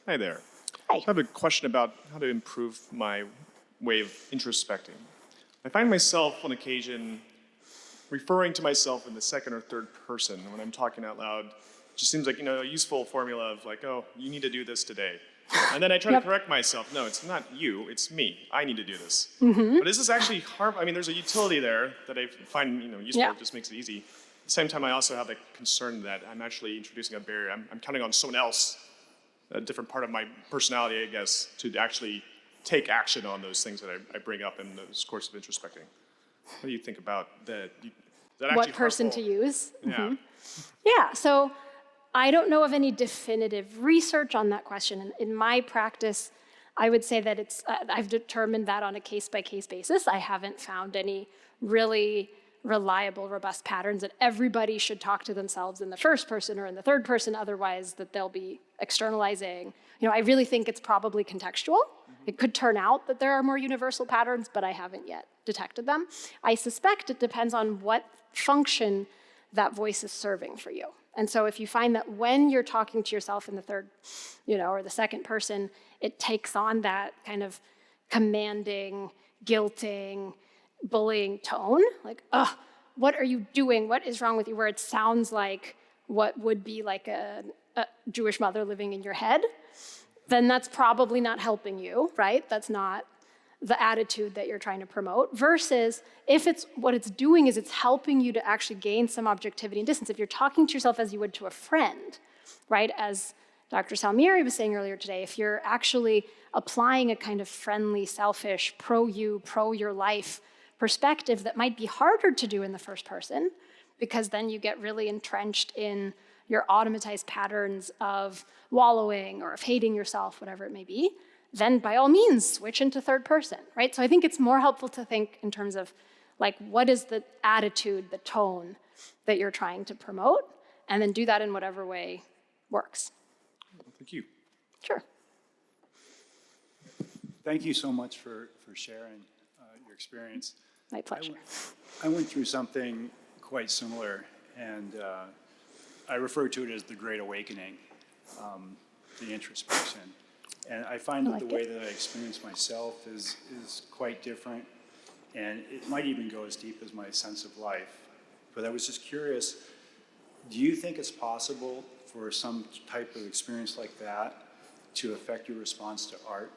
Speaker 5: Hi there.
Speaker 1: Hi.
Speaker 5: I have a question about how to improve my way of introspecting. I find myself on occasion referring to myself in the second or third person when I'm talking out loud. It just seems like, a useful formula of like, oh, you need to do this today. And then I try to correct myself. No, it's not you, it's me. I need to do this. Mm-hmm. But is this actually harmful? I mean, there's a utility there that I find useful. Yeah. It just makes it easy. At the same time, I also have the concern that I'm actually introducing a barrier. I'm counting on someone else, a different part of my personality, I guess, to actually take action on those things that I bring up in the course of introspecting. What do you think about that?
Speaker 1: What person
Speaker 5: harmful?
Speaker 1: to use?
Speaker 5: Yeah.
Speaker 1: Mm-hmm. Yeah, so I don't know of any definitive research on that question. In my practice, I would say that I've determined that on a case-by-case basis. I haven't found any really reliable, robust patterns that everybody should talk to themselves in the first person or in the third person, otherwise that they'll be externalizing. I really think it's probably contextual. It could turn out that there are more universal patterns, but I haven't yet detected them. I suspect it depends on what function that voice is serving for you. And so if you find that when you're talking to yourself in the third, or the second person, it takes on that kind of commanding, guilting, bullying tone, like, what are you doing? What is wrong with you? Where it sounds like what would be like a Jewish mother living in your head, then that's probably not helping you, right? That's not the attitude that you're trying to promote, versus if what it's doing is it's helping you to actually gain some objectivity and distance. If you're talking to yourself as you would to a friend, right? As Dr. Salmieri was saying earlier today, if you're actually applying a kind of friendly, selfish, pro-you, pro-your-life perspective that might be harder to do in the first person, because then you get really entrenched in your automatized patterns of wallowing or of hating yourself, whatever it may be, then by all means, switch into third person, right? So I think it's more helpful to think in terms of like, what is the attitude, the tone that you're trying to promote, and then do that in whatever way works.
Speaker 5: Thank you.
Speaker 1: Sure.
Speaker 6: Thank you so much for sharing your experience.
Speaker 1: My pleasure.
Speaker 6: I went through something quite similar, and I refer to it as the Great Awakening, the introspection. And I find that the way that I experience myself is quite different, and it might even go as deep as my sense of life. But I was just curious, do you think it's possible for some type of experience like that to affect your response to art?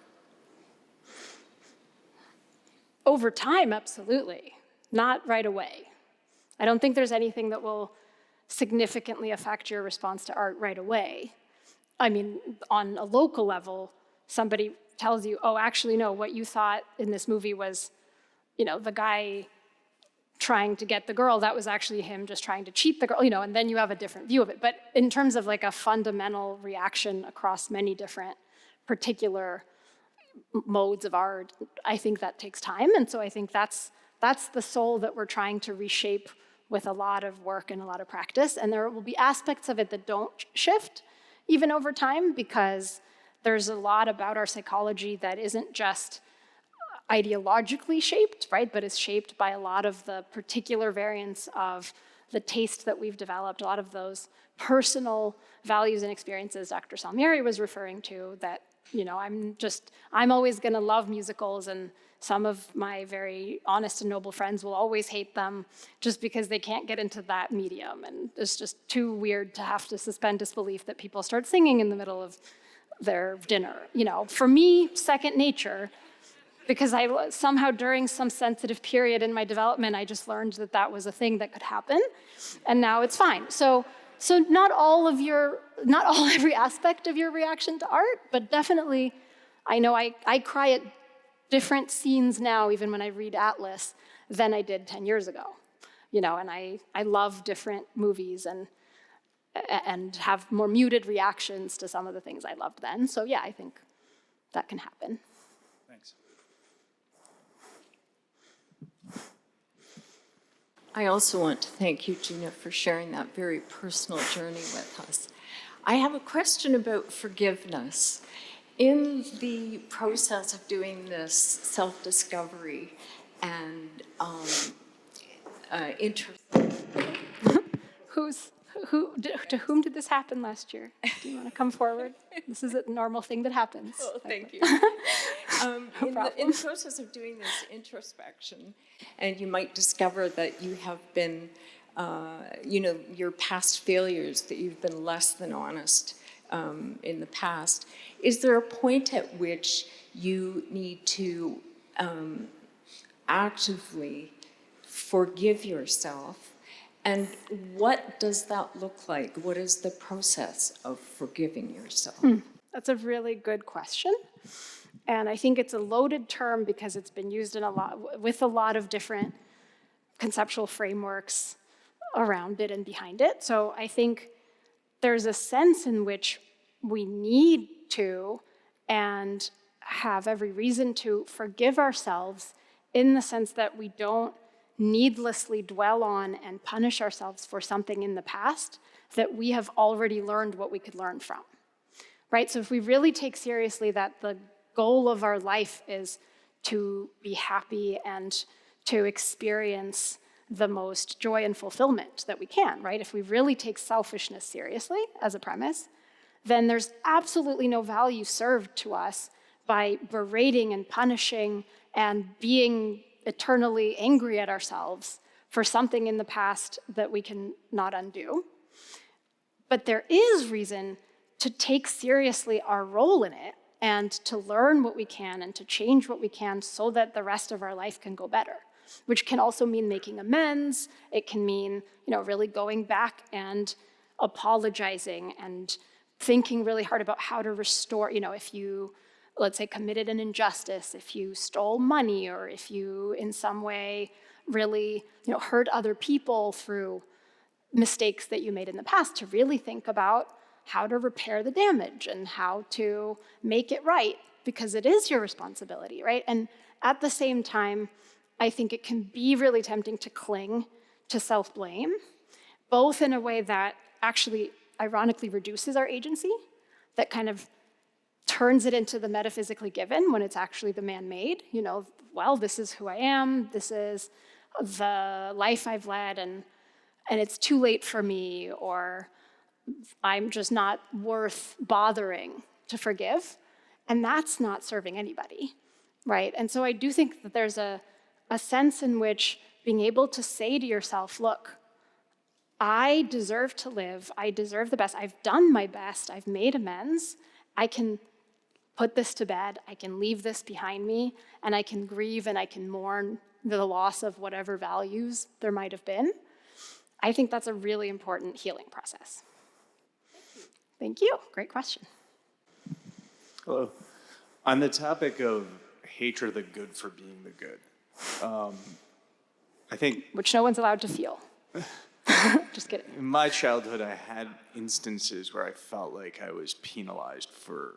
Speaker 1: Over time, absolutely. Not right away. I don't think there's anything that will significantly affect your response to art right away. I mean, on a local level, somebody tells you, oh, actually, no, what you thought in this movie was, the guy trying to get the girl, that was actually him just trying to cheat the girl, and then you have a different view of it. But in terms of like a fundamental reaction across many different particular modes of art, I think that takes time. And so I think that's the soul that we're trying to reshape with a lot of work and a lot of practice. And there will be aspects of it that don't shift even over time, because there's a lot about our psychology that isn't just ideologically shaped, right, but is shaped by a lot of the particular variants of the taste that we've developed, a lot of those personal values and experiences Dr. Salmieri was referring to, that, I'm always gonna love musicals, and some of my very honest and noble friends will always hate them just because they can't get into that medium. And it's just too weird to have to suspend disbelief that people start singing in the middle of their dinner. For me, second nature, because I somehow during some sensitive period in my development, I just learned that that was a thing that could happen, and now it's fine. So not every aspect of your reaction to art, but definitely, I know I cry at different scenes now, even when I read Atlas, than I did 10 years ago. And I love different movies and have more muted reactions to some of the things I loved then. So yeah, I think that can happen.
Speaker 6: Thanks.
Speaker 7: I also want to thank you, Gena, for sharing that very personal journey with us. I have a question about forgiveness. In the process of doing this self-discovery and
Speaker 1: To whom did this happen last year? Do you want to come forward? This is a normal thing that happens.
Speaker 7: Oh, thank you. In the process of doing this introspection, and you might discover that you have been, your past failures, that you've been less than honest in the past. Is there a point at which you need to actively forgive yourself? And what does that look like? What is the process of forgiving yourself?
Speaker 1: That's a really good question. And I think it's a loaded term because it's been used with a lot of different conceptual frameworks around it and behind it. So I think there's a sense in which we need to and have every reason to forgive ourselves, in the sense that we don't needlessly dwell on and punish ourselves for something in the past that we have already learned what we could learn from, right? So if we really take seriously that the goal of our life is to be happy and to experience the most joy and fulfillment that we can, right? If we really take selfishness seriously as a premise, then there's absolutely no value served to us by berating and punishing and being eternally angry at ourselves for something in the past that we can not undo. But there is reason to take seriously our role in it and to learn what we can and to change what we can so that the rest of our life can go better, which can also mean making amends. It can mean, really going back and apologizing and thinking really hard about how to restore, if you, let's say, committed an injustice, if you stole money, or if you in some way really, hurt other people through mistakes that you made in the past, to really think about how to repair the damage and how to make it right, because it is your responsibility, right? And at the same time, I think it can be really tempting to cling to self-blame, both in a way that actually ironically reduces our agency, that kind of turns it into the metaphysically given when it's actually the man-made. Well, this is who I am, this is the life I've led, and it's too late for me, or I'm just not worth bothering to forgive. And that's not serving anybody, right? And so I do think that there's a sense in which being able to say to yourself, look, I deserve to live. I deserve the best. I've done my best. I've made amends. I can put this to bed. I can leave this behind me, and I can grieve and I can mourn the loss of whatever values there might have been. I think that's a really important healing process. Thank you. Great question.
Speaker 8: Hello. On the topic of hatred of the good for being the good, I think
Speaker 1: Which no one's allowed to feel. Just kidding.
Speaker 8: in my childhood I had instances where I felt like I was penalized for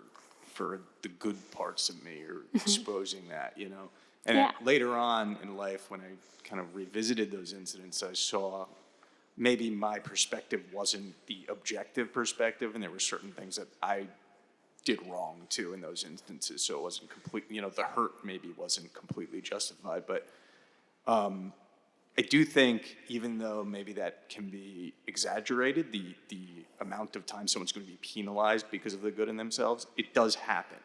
Speaker 8: the good parts of me or exposing that, you know. And
Speaker 1: Yeah.
Speaker 8: later on in life, when I kind of revisited those incidents, I saw maybe my perspective wasn't the objective perspective, and there were certain things that I did wrong too in those instances. So it wasn't completely, you know, the hurt maybe wasn't completely justified. But I do think, even though maybe that can be exaggerated, the amount of time someone's going to be penalized because of the good in themselves, it does happen.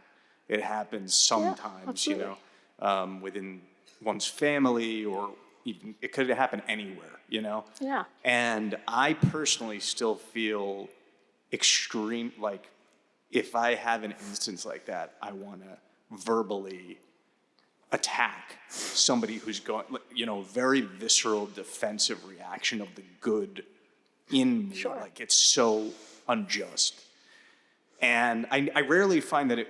Speaker 8: It happens sometimes, you know, within one's family, or even it could happen anywhere, you know?
Speaker 1: Yeah.
Speaker 8: And I personally still feel extreme, like if I have an instance like that, I want to verbally attack somebody who's going, you know, very visceral defensive reaction of the good in me.
Speaker 1: Sure.
Speaker 8: Like it's so unjust. And I rarely find that it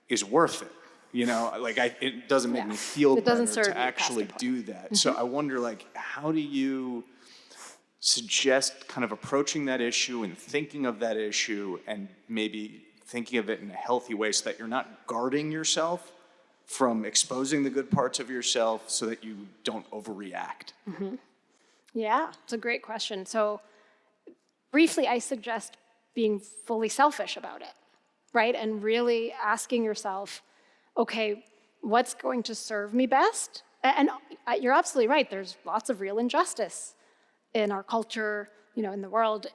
Speaker 8: is worth it. You know, like it doesn't make me feel
Speaker 1: It doesn't
Speaker 8: better
Speaker 1: serve
Speaker 8: to
Speaker 1: you
Speaker 8: actually
Speaker 1: past the point.
Speaker 8: do that. So I wonder, like, how do you suggest kind of approaching that issue and thinking of that issue and maybe thinking of it in a healthy way so that you're not guarding yourself from exposing the good parts of yourself so that you don't overreact?
Speaker 1: Yeah, it's a great question. So briefly, I suggest being fully selfish about it, right? And really asking yourself, okay, what's going to serve me best? And you're absolutely right. There's lots of real injustice in our culture, you know, in the world,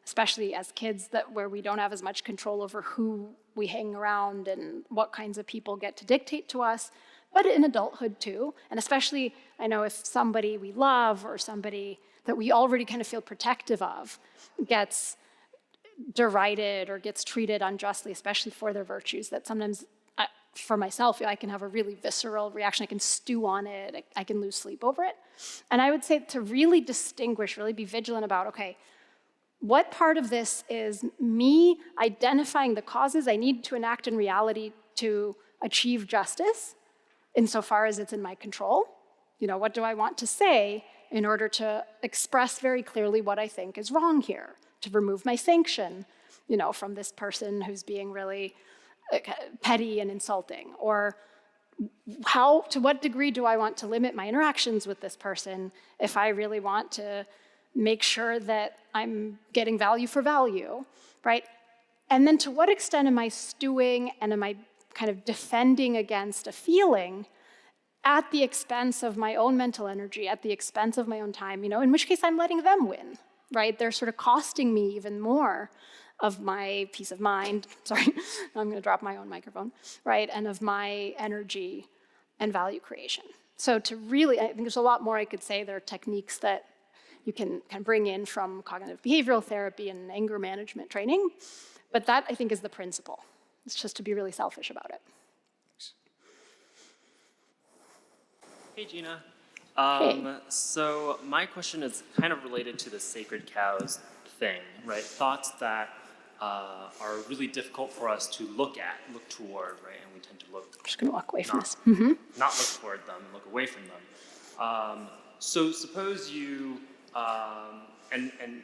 Speaker 1: especially as kids, where we don't have as much control over who we hang around and what kinds of people get to dictate to us, but in adulthood too. And especially, I know if somebody we love or somebody that we already kind of feel protective of gets derided or gets treated unjustly, especially for their virtues, that sometimes, for myself, I can have a really visceral reaction. I can stew on it. I can lose sleep over it. And I would say to really distinguish, really be vigilant about, okay, what part of this is me identifying the causes I need to enact in reality to achieve justice, insofar as it's in my control? You know, what do I want to say in order to express very clearly what I think is wrong here, to remove my sanction, you know, from this person who's being really petty and insulting? Or to what degree do I want to limit my interactions with this person if I really want to make sure that I'm getting value for value, right? And then to what extent am I stewing and am I kind of defending against a feeling at the expense of my own mental energy, at the expense of my own time, you know, in which case I'm letting them win, right? They're sort of costing me even more of my peace of mind, sorry, I'm gonna drop my own microphone, right? And of my energy and value creation. So to really, I think there's a lot more I could say. There are techniques that you can bring in from cognitive behavioral therapy and anger management training, but that I think is the principle. It's just to be really selfish about it.
Speaker 9: Hey, Gena.
Speaker 1: Hey.
Speaker 9: So my question is kind of related to the sacred cows thing, right? Thoughts that are really difficult for us to look toward, right? And we tend to look.
Speaker 1: I'm just gonna walk away from this.
Speaker 9: Not look toward them, look away from them. So suppose you, and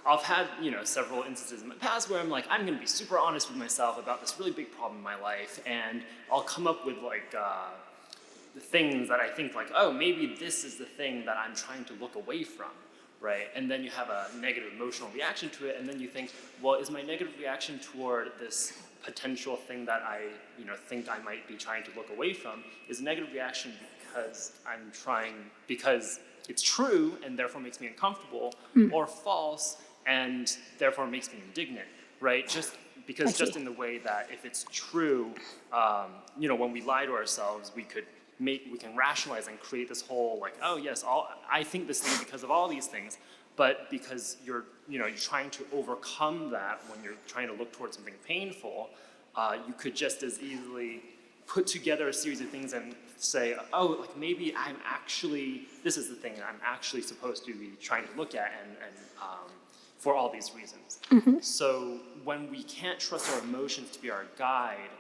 Speaker 9: I've had, you know, several instances in my past where I'm like, I'm gonna be super honest with myself about this really big problem in my life, and I'll come up with like the things that I think like, oh, maybe this is the thing that I'm trying to look away from, right? And then you have a negative emotional reaction to it, and then you think, well, is my negative reaction toward this potential thing that I, you know, think I might be trying to look away from, is a negative reaction because it's true and therefore makes me uncomfortable, or false and therefore makes me indignant, right? Just because, just in the way that if it's true, you know, when we lie to ourselves, we could we can rationalize and create this whole like, oh yes, I think this thing because of all these things, but because you're trying to overcome that when you're trying to look towards something painful, you could just as easily put together a series of things and say, oh, like maybe this is the thing I'm actually supposed to be trying to look at and for all these reasons. So when we can't trust our emotions to be our guide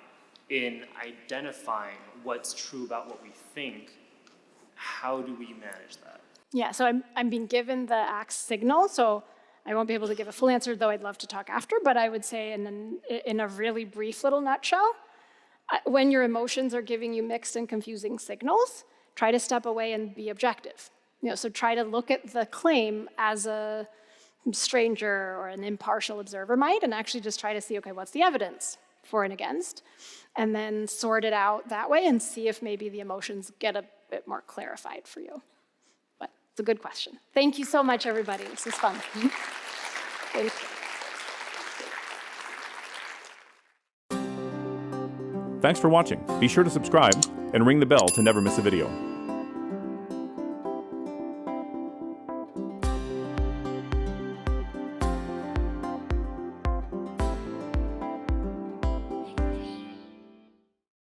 Speaker 9: in identifying what's true about what we think, how do we manage that?
Speaker 1: Yeah, so I'm being given the axe signal, so I won't be able to give a full answer, though I'd love to talk after, but I would say in a really brief little nutshell, when your emotions are giving you mixed and confusing signals, try to step away and be objective. So try to look at the claim as a stranger or an impartial observer might, and actually just try to see, okay, what's the evidence for and against? And then sort it out that way and see if maybe the emotions get a bit more clarified for you. But it's a good question. Thank you so much, everybody. This was fun. Thank you.
Speaker 10: Thanks for watching. Be sure to subscribe and ring the bell to never miss a video.